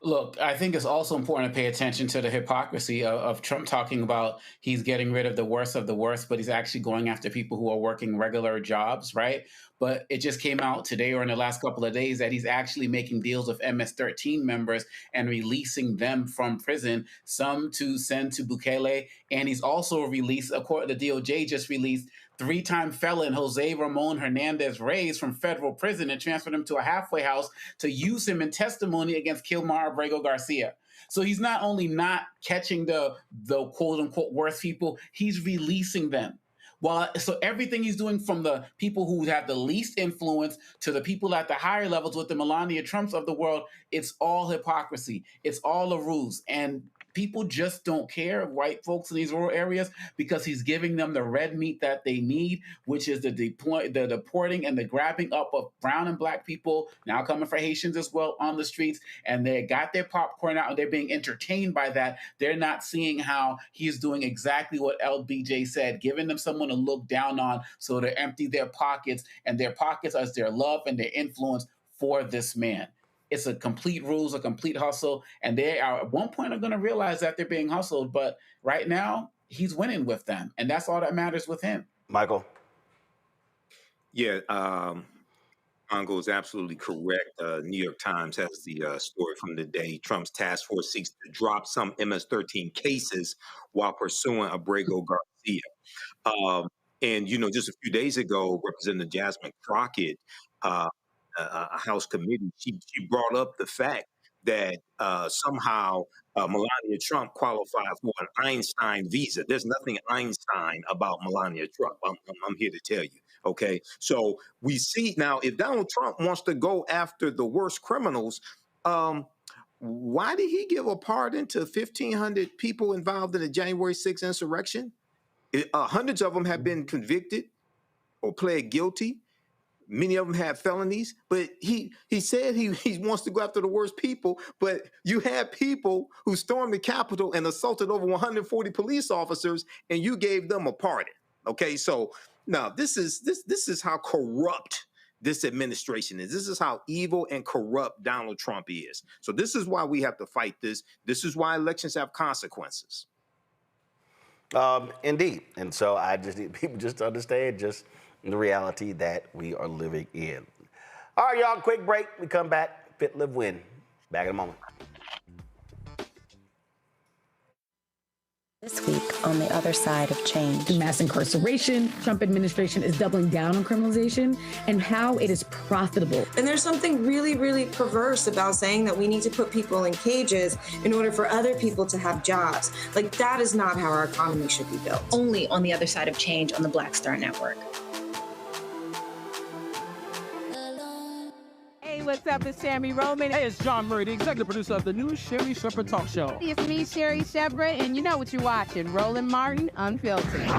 Look, I think it's also important to pay attention to the hypocrisy of Trump talking about he's getting rid of the worst, but he's actually going after people who are working regular jobs, right? But it just came out today or in the last couple of days that he's actually making deals with MS-13 members and releasing them from prison, some to send to Bukele. And he's also released, according to the DOJ, just released three-time felon Jose Ramon Hernandez Reyes from federal prison and transferred him to a halfway house to use him in testimony against Kilmar Abrego Garcia. So he's not only not catching the quote-unquote worst people, he's releasing them. So everything he's doing, from the people who have the least influence to the people at the higher levels with the Melania Trumps of the world, it's all hypocrisy. It's all a ruse. And people just don't care, white folks in these rural areas, because he's giving them the red meat that they need, which is the deporting and the grabbing up of brown and black people, now coming for Haitians as well, on the streets. And they got their popcorn out and they're being entertained by that. They're not seeing how he's doing exactly what LBJ said, giving them someone to look down on so they empty their pockets, and their pockets as their love and their influence for this man. It's a complete ruse, a complete hustle, and they are at one point are going to realize that they're being hustled. But right now, he's winning with them, and that's all that matters with him. Michael. Yeah, Congo is absolutely correct. New York Times has the story from the day. Trump's task force seeks to drop some MS-13 cases while pursuing Abrego Garcia. And just a few days ago, Representative Jasmine Crockett, a House committee, she brought up the fact that somehow Melania Trump qualified for an Einstein visa. There's nothing Einstein about Melania Trump. I'm here to tell you. Okay, so we see now, if Donald Trump wants to go after the worst criminals, why did he give a pardon to 1,500 people involved in the January 6th insurrection? Hundreds of them have been convicted or pled guilty. Many of them have felonies, but he said he wants to go after the worst people. But you had people who stormed the Capitol and assaulted over 140 police officers, and you gave them a pardon. Okay, so now this is how corrupt this administration is. This is how evil and corrupt Donald Trump is. So this is why we have to fight this. This is why elections have consequences. Indeed, and so I just need people just to understand just the reality that we are living in. All right, y'all, quick break. We come back. Fit, Live, Win. Back in a moment. This week, on the other side of change. Mass incarceration, Trump administration is doubling down on criminalization, and how it is profitable. And there's something really, really perverse about saying that we need to put people in cages in order for other people to have jobs. Like, that is not how our economy should be built. Only on the other side of change on the Black Star Network. What's up? It's Sammy Roman. Hey, it's John Murray, the executive producer of the new Sherry Shepherd Talk Show. It's me, Sherry Shepherd, and you know what you're watching, Roland Martin Unfiltered.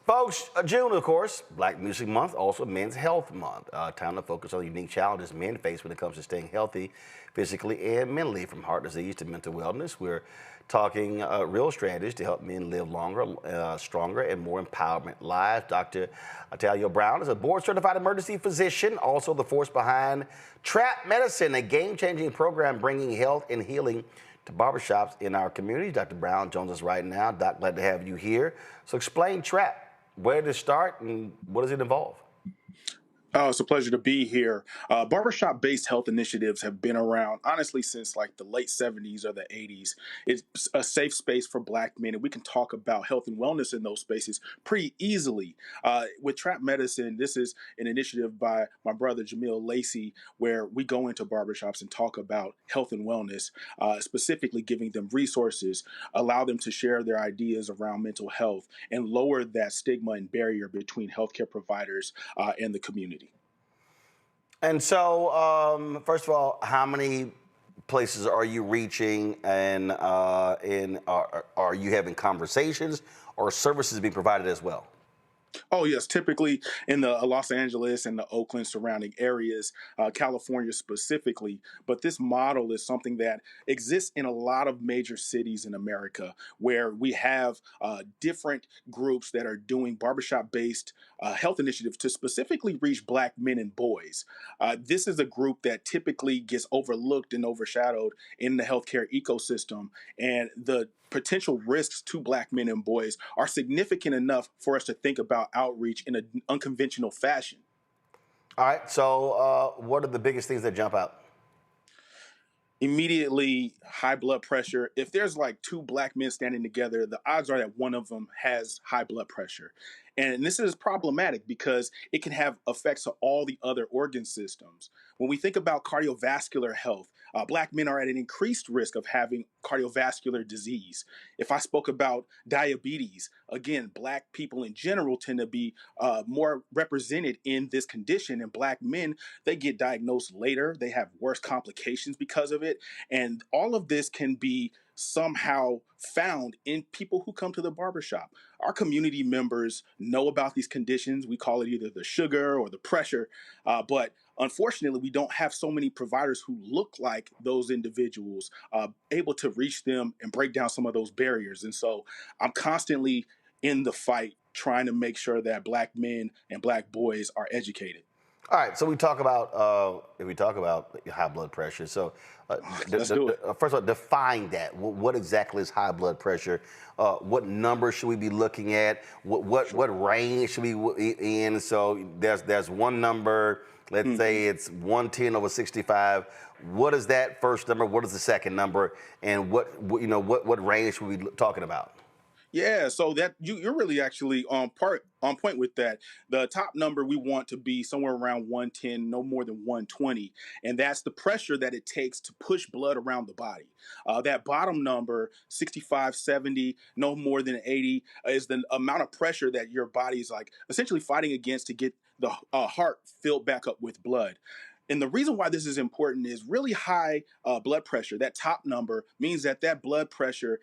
Folks, Folks, June, of course, Black Music Month, also Men's Health Month. Time to focus on the unique challenges men face when it comes to staying healthy physically and mentally, from heart disease to mental wellness. We're talking real strategies to help men live longer, stronger, and more empowerment lives. Dr. Atalia Brown is a board-certified emergency physician, also the force behind Trap Medicine, a game-changing program bringing health and healing to barbershops in our community. Dr. Brown joins us right now. Doc, glad to have you here. So explain Trap. Where did it start and what does it involve? Oh, it's a pleasure to be here. Barbershop-based health initiatives have been around, honestly, since like the late 70s or the 80s. It's a safe space for Black men, and we can talk about health and wellness in those spaces pretty easily. With Trap Medicine, this is an initiative by my brother, Jamil Lacey, where we go into barbershops and talk about health and wellness, specifically giving them resources, allow them to share their ideas around mental health, and lower that stigma and barrier between healthcare providers and the community. And so, first of all, how many places are you reaching, and are you having conversations or services being provided as well? Oh, yes. Typically in the Los Angeles and the Oakland surrounding areas, California specifically. But this model is something that exists in a lot of major cities in America, where we have different groups that are doing barbershop-based health initiatives to specifically reach Black men and boys. This is a group that typically gets overlooked and overshadowed in the healthcare ecosystem. And the potential risks to Black men and boys are significant enough for us to think about outreach in an unconventional fashion. All right, so what are the biggest things that jump out? Immediately, high blood pressure. If there's like two Black men standing together, the odds are that one of them has high blood pressure. And this is problematic because it can have effects to all the other organ systems. When we think about cardiovascular health, Black men are at an increased risk of having cardiovascular disease. If I spoke about diabetes, again, Black people in general tend to be more represented in this condition. And Black men, they get diagnosed later. They have worse complications because of it. And all of this can be somehow found in people who come to the barbershop. Our community members know about these conditions. We call it either the sugar or the pressure, but unfortunately, we don't have so many providers who look like those individuals able to reach them and break down some of those barriers. And so I'm constantly in the fight trying to make sure that Black men and Black boys are educated. All right, so we talk about high blood pressure. So Let's do it. First of all, define that. What exactly is high blood pressure? What number should we be looking at? What range should we be in? So there's one number. Let's say it's 110/65. What is that first number? What is the second number? And what range should we be talking about? Yeah, so that you're really actually on point with that. The top number we want to be somewhere around 110, no more than 120, and that's the pressure that it takes to push blood around the body. That bottom number, 65, 70, no more than 80, is the amount of pressure that your body's like essentially fighting against to get the heart filled back up with blood. And the reason why this is important is really high blood pressure. That top number means that blood pressure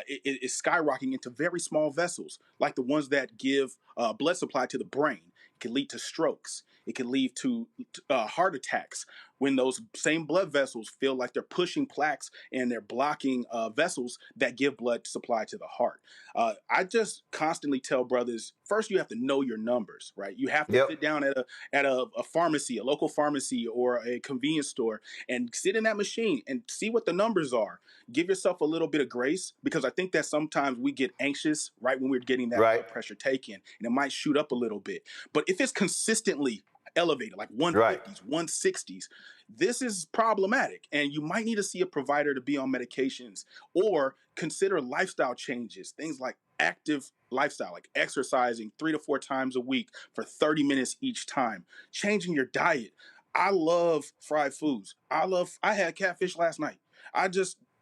is skyrocketing into very small vessels, like the ones that give blood supply to the brain. It can lead to strokes. It can lead to heart attacks when those same blood vessels feel like they're pushing plaques and they're blocking vessels that give blood supply to the heart. I just constantly tell brothers, first you have to know your numbers, right? You have to sit down at a pharmacy, a local pharmacy or a convenience store and sit in that machine and see what the numbers are. Give yourself a little bit of grace, because I think that sometimes we get anxious right when we're getting that blood pressure taken, and it might shoot up a little bit. But if it's consistently elevated, like 150s, 160s, this is problematic. And you might need to see a provider to be on medications or consider lifestyle changes, things like active lifestyle, like exercising 3 to 4 times a week for 30 minutes each time, changing your diet. I love fried foods. I had catfish last night.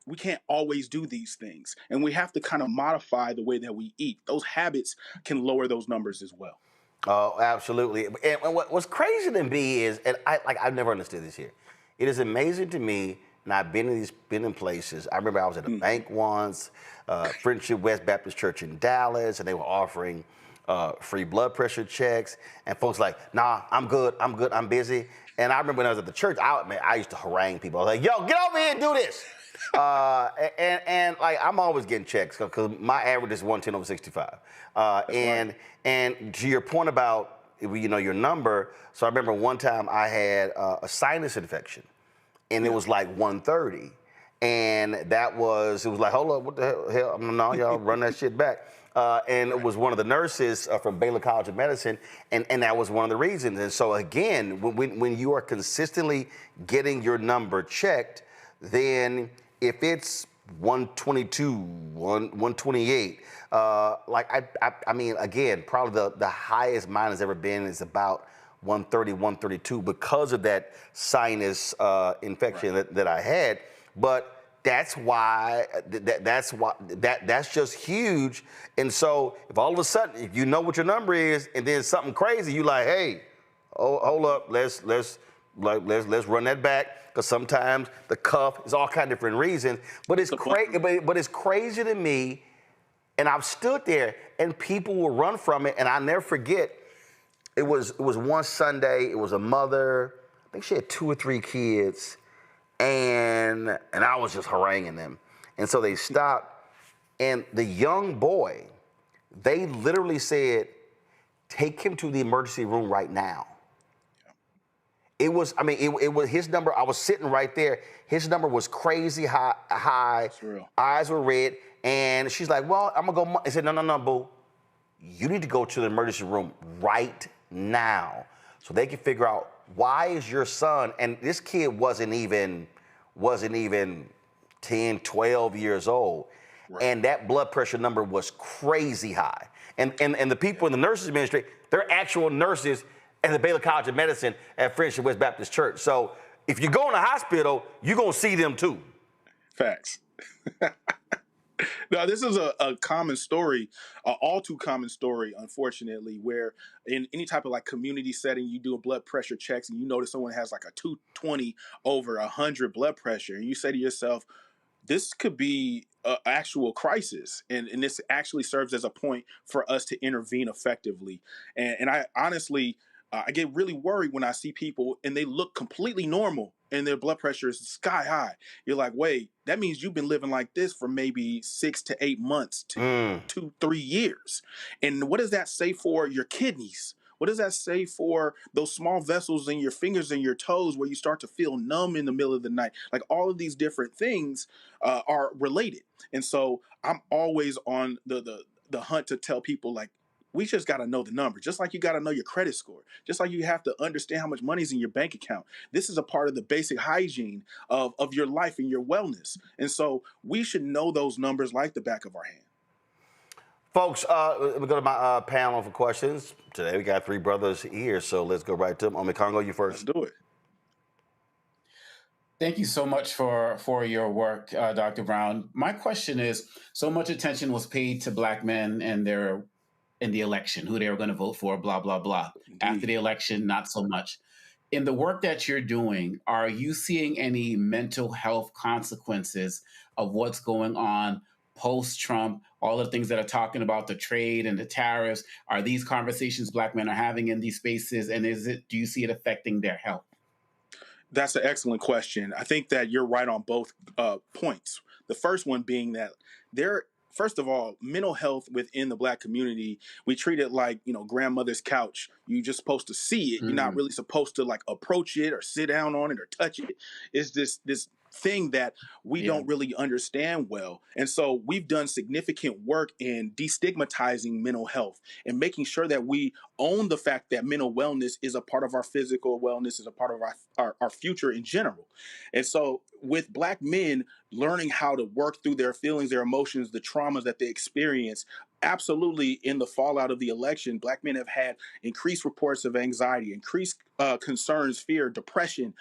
We can't always do these things, and we have to kind of modify the way that we eat. Those habits can lower those numbers as well. Oh, absolutely. And what's crazy to me is, and I've never understood this here. It is amazing to me, and I've been in places. I remember I was at a bank once, Friendship West Baptist Church in Dallas, and they were offering free blood pressure checks, and folks like, nah, I'm good, I'm busy. And I remember when I was at the church, I used to harangue people. I was like, yo, get over here and do this. And like, I'm always getting checks because my average is 110/65. And to your point about, your number, so I remember one time I had a sinus infection, and it was like 130. And it was like, hold up, what the hell? No, y'all run that shit back. And it was one of the nurses from Baylor College of Medicine, and that was one of the reasons. And so again, when you are consistently getting your number checked, then if it's 122, 128, I mean, again, probably the highest mine has ever been is about 130, 132 because of that sinus infection that I had. But that's why that's just huge. And so if all of a sudden, if you know what your number is, and then something crazy, you like, hey, hold up, let's run that back, because sometimes the cuff is all kind of different reasons. But it's but it's crazy to me, and I've stood there and people will run from it, and I never forget. It was one Sunday. It was a mother. I think she had 2 or 3 kids. And I was just haranguing them. And so they stopped, and the young boy, they literally said, take him to the emergency room right now. It was his number. I was sitting right there. His number was crazy high. Eyes were red. And she's like, well, I'm going to go. I said, no, boo. You need to go to the emergency room right now so they can figure out, why is your son, and this kid wasn't even 10, 12 years old, and that blood pressure number was crazy high. And the people in the nurses ministry, they're actual nurses at the Baylor College of Medicine at Friendship West Baptist Church. So if you go in the hospital, you're going to see them too. Facts. Now, this is a common story, all too common story, unfortunately, where in any type of like community setting, you do a blood pressure checks and you notice someone has like a 220 over 100 blood pressure. And you say to yourself, this could be an actual crisis. And this actually serves as a point for us to intervene effectively. And I honestly, I get really worried when I see people and they look completely normal and their blood pressure is sky high. You're like, wait, that means you've been living like this for maybe 6 to 8 months to 2-3 years. And what does that say for your kidneys? What does that say for those small vessels in your fingers and your toes where you start to feel numb in the middle of the night? Like, all of these different things are related. And so I'm always on the hunt to tell people, like, we just got to know the number, just like you got to know your credit score, just like you have to understand how much money's in your bank account. This is a part of the basic hygiene of your life and your wellness. And so we should know those numbers like the back of our hand. Folks, we go to my panel for questions. Today we got 3 brothers here, so let's go right to them. Congo, you first. Let's do it. Thank you so much for your work, Dr. Brown. My question is, so much attention was paid to Black men and in the election, who they were going to vote for, blah, blah, blah. Indeed. After the election, not so much. In the work that you're doing, are you seeing any mental health consequences of what's going on post-Trump, all the things that are talking about the trade and the tariffs? Are these conversations Black men are having in these spaces, and do you see it affecting their health? That's an excellent question. I think that you're right on both points. The first one being that first of all, mental health within the Black community, we treat it like, grandmother's couch. You're just supposed to see it. You're not really supposed to like approach it or sit down on it or touch it. It's this thing that we don't really understand well. And so we've done significant work in destigmatizing mental health and making sure that we own the fact that mental wellness is a part of our physical wellness, is a part of our future in general. And so with Black men learning how to work through their feelings, their emotions, the traumas that they experience, absolutely in the fallout of the election, Black men have had increased reports of anxiety, increased concerns, fear, depression,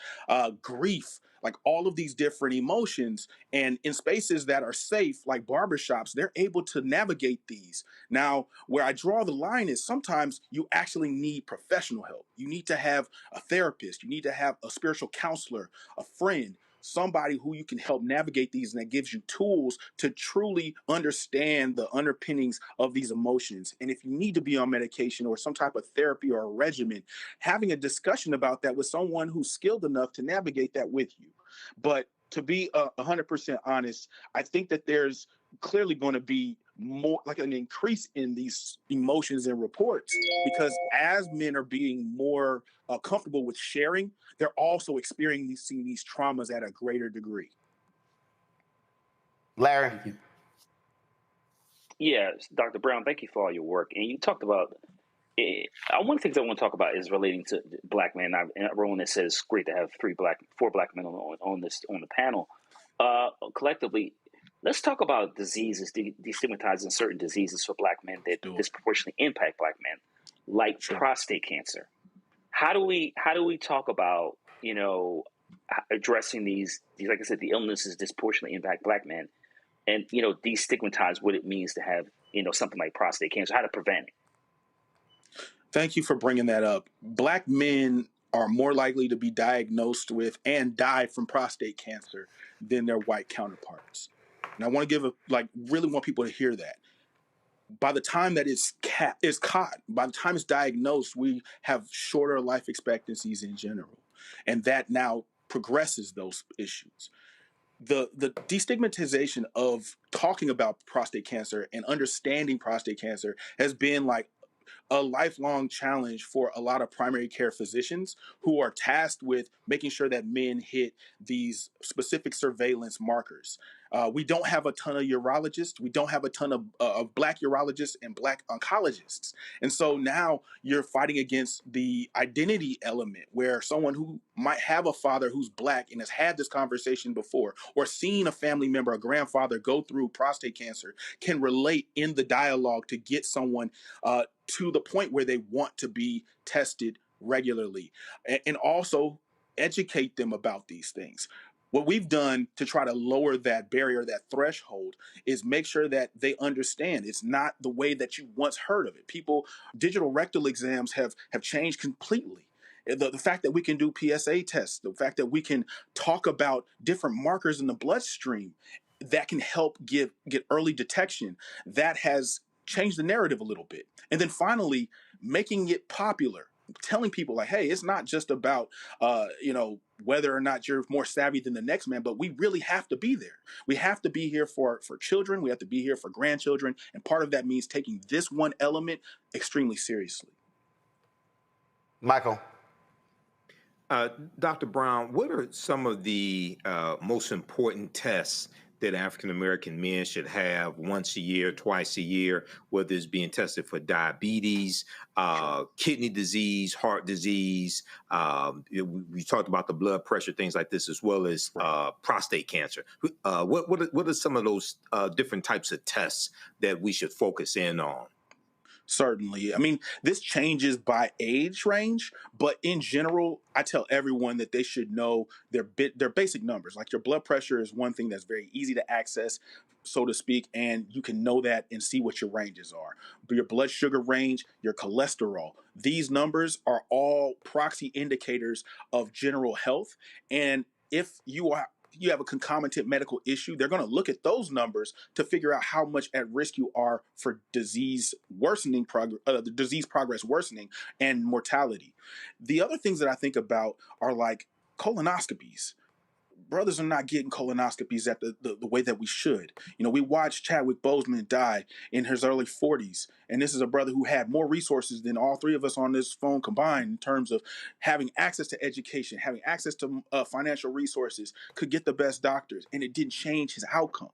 grief, like all of these different emotions. And in spaces that are safe, like barbershops, they're able to navigate these. Now, where I draw the line is sometimes you actually need professional help. You need to have a therapist. You need to have a spiritual counselor, a friend somebody who you can help navigate these and that gives you tools to truly understand the underpinnings of these emotions. And if you need to be on medication or some type of therapy or a regimen, having a discussion about that with someone who's skilled enough to navigate that with you. But to be 100% honest, I think that there's clearly going to be more like an increase in these emotions and reports, because as men are being more comfortable with sharing, they're also experiencing these traumas at a greater degree. Larry. Yeah, Dr. Brown, thank you for all your work. And you talked about one of the things I want to talk about is relating to black men. Roland has said it's great to have four black men on the panel. Collectively, let's talk about diseases, destigmatizing certain diseases for black men that disproportionately impact black men, like prostate cancer. How do we talk about, addressing these, like I said, the illnesses disproportionately impact black men, and destigmatize what it means to have something like prostate cancer, how to prevent it? Thank you for bringing that up. Black men are more likely to be diagnosed with and die from prostate cancer than their white counterparts. And I want to really want people to hear that. By the time that it's caught, by the time it's diagnosed, we have shorter life expectancies in general. And that now progresses those issues. The destigmatization of talking about prostate cancer and understanding prostate cancer has been like a lifelong challenge for a lot of primary care physicians who are tasked with making sure that men hit these specific surveillance markers. We don't have a ton of urologists. We don't have a ton of black urologists and black oncologists. And so now you're fighting against the identity element, where someone who might have a father who's black and has had this conversation before, or seen a family member, a grandfather, go through prostate cancer, can relate in the dialogue to get someone to the point where they want to be tested regularly, and also educate them about these things. What we've done to try to lower that barrier, that threshold, is make sure that they understand it's not the way that you once heard of it. Digital rectal exams have changed completely. The fact that we can do PSA tests, the fact that we can talk about different markers in the bloodstream that can help get early detection, that has changed the narrative a little bit. And then finally, making it popular, telling people like, hey, it's not just about, whether or not you're more savvy than the next man, but we really have to be there. We have to be here for children. We have to be here for grandchildren. And part of that means taking this one element extremely seriously. Michael. Dr. Brown, what are some of the most important tests that African-American men should have once a year, twice a year, whether it's being tested for diabetes, kidney disease, heart disease? We talked about the blood pressure, things like this, as well as prostate cancer. What are some of those different types of tests that we should focus in on? Certainly. I mean, this changes by age range, but in general, I tell everyone that they should know their basic numbers. Like your blood pressure is one thing that's very easy to access, so to speak, and you can know that and see what your ranges are. But your blood sugar range, your cholesterol, these numbers are all proxy indicators of general health. And if you have a concomitant medical issue, they're going to look at those numbers to figure out how much at risk you are for disease progress worsening and mortality. The other things that I think about are like colonoscopies. Brothers are not getting colonoscopies at the way that we should. We watched Chadwick Boseman die in his early 40s. And this is a brother who had more resources than all three of us on this phone combined in terms of having access to education, having access to financial resources, could get the best doctors, and it didn't change his outcome.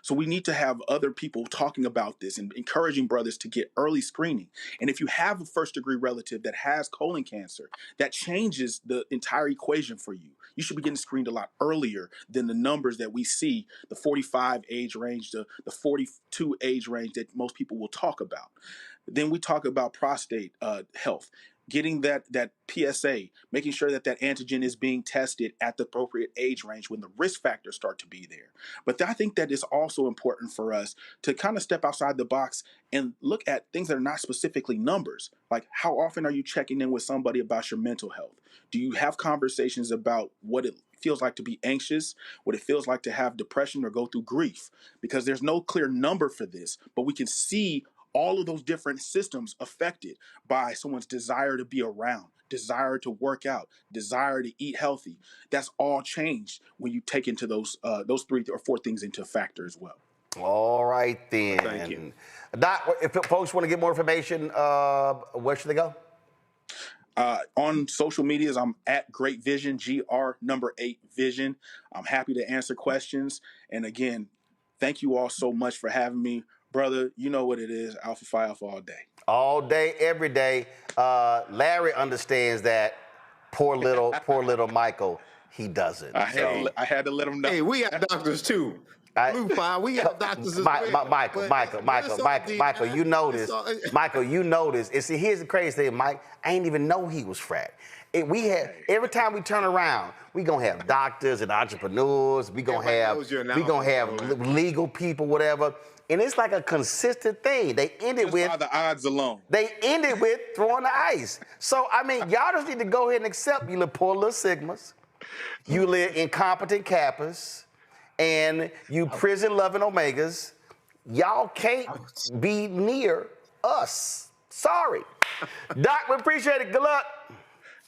So we need to have other people talking about this and encouraging brothers to get early screening. And if you have a first-degree relative that has colon cancer, that changes the entire equation for you. You should be getting screened a lot earlier than the numbers that we see, the 45 age range, the 42 age range that most people will talk about. Then we talk about prostate health. getting that PSA, making sure that antigen is being tested at the appropriate age range when the risk factors start to be there. But I think that is also important for us to kind of step outside the box and look at things that are not specifically numbers. Like, how often are you checking in with somebody about your mental health? Do you have conversations about what it feels like to be anxious, what it feels like to have depression or go through grief? Because there's no clear number for this, but we can see all of those different systems affected by someone's desire to be around, desire to work out, desire to eat healthy. That's all changed when you take into those 3 or 4 things into factor as well. All right, then. Thank you. Doc, if folks want to get more information, where should they go? On social medias, I'm at Great Vision, GR8 Vision. I'm happy to answer questions. And again, thank you all so much for having me. Brother, you know what it is. Alpha Phi Alpha all day. All day, every day. Larry understands that. Poor little Michael, he doesn't. I had to let him know. Hey, we got doctors too. Blue Fire, we got doctors as well. Michael, you know this. Michael, you know this. And see, here's the crazy thing, Mike. I ain't even know he was frat. Every time we turn around, we gonna have doctors and entrepreneurs. We gonna have legal people, whatever. And it's like a consistent thing. They ended with the odds alone. They ended with throwing the ice. So I mean, y'all just need to go ahead and accept you little poor little sigmas, you little incompetent kappas, and you prison-loving omegas. Y'all can't be near us. Sorry. Doc, we appreciate it. Good luck.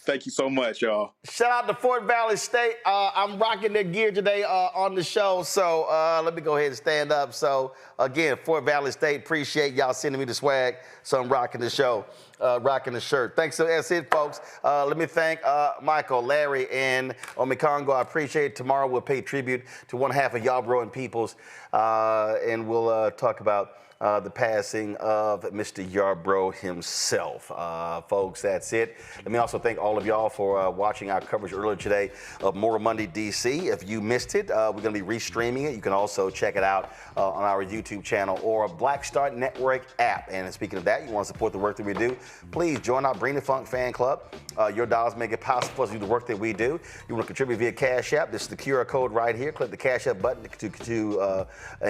Thank you so much, y'all. Shout out to Fort Valley State. I'm rocking their gear today on the show, so let me go ahead and stand up. So, again, Fort Valley State, appreciate y'all sending me the swag, so I'm rocking the show, rocking the shirt. Thanks, that's it, folks. Let me thank Michael, Larry, and Omikongo. I appreciate it. Tomorrow we'll pay tribute to one half of Yarborough and Peoples, and we'll talk about the passing of Mr. Yarborough himself. Folks, that's it. Let me also thank all of y'all for watching our coverage earlier today of Moral Monday DC. If you missed it, we're going to be restreaming it. You can also check it out on our YouTube channel or Black Star Network app. And speaking of that, you want to support the work that we do, please join our Bring the Funk fan club. Your dollars make it possible for us to do the work that we do. You want to contribute via Cash App. This is the QR code right here. Click the Cash App button and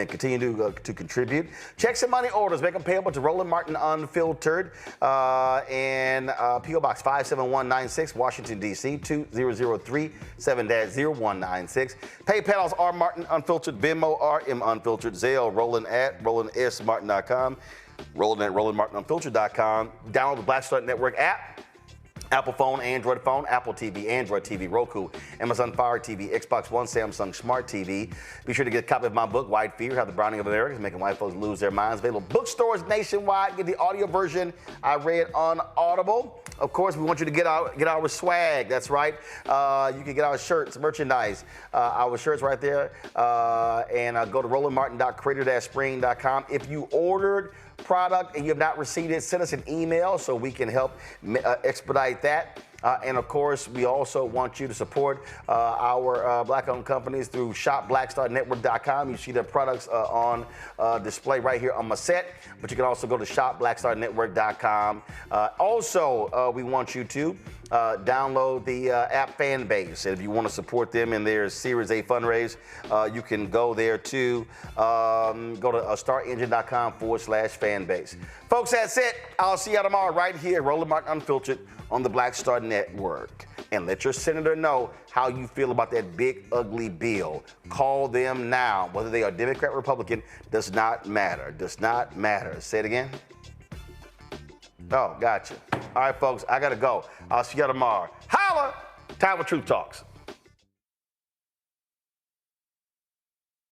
continue to contribute. Check some money orders, make them payable to Roland Martin Unfiltered, and P.O. Box 57196, Washington, D.C. 20037-0196. PayPal's R Martin Unfiltered, Venmo RM Unfiltered, Zelle Roland at RolandSMartin.com, Roland at RolandMartinUnfiltered.com. Download the Black Star Network app. Apple phone, Android phone, Apple TV, Android TV, Roku, Amazon Fire TV, Xbox One, Samsung Smart TV. Be sure to get a copy of my book, White Fear, How the Browning of America is Making White Folks Lose Their Minds. Available bookstores nationwide. Get the audio version I read on Audible. Of course, we want you to get our swag. That's right. You can get our shirts, merchandise, our shirts right there. And go to rolandmartin.creator-spring.com. If you ordered product and you have not received it, send us an email so we can help expedite that. And of course, we also want you to support our Black-owned companies through shopblackstarnetwork.com. You see their products on display right here on my set, but you can also go to shopblackstarnetwork.com. Also, we want you to download the app Fanbase. And if you want to support them in their Series A fundraise, you can go there to go to starengine.com/fanbase. Folks, that's it. I'll see you tomorrow right here, Roland Martin Unfiltered on the Black Star Network. And let your senator know how you feel about that big, ugly bill. Call them now. Whether they are Democrat or Republican does not matter. Does not matter. Say it again. Oh, gotcha. All right, folks, I got to go. I'll see you tomorrow. Holla! Time for Truth Talks.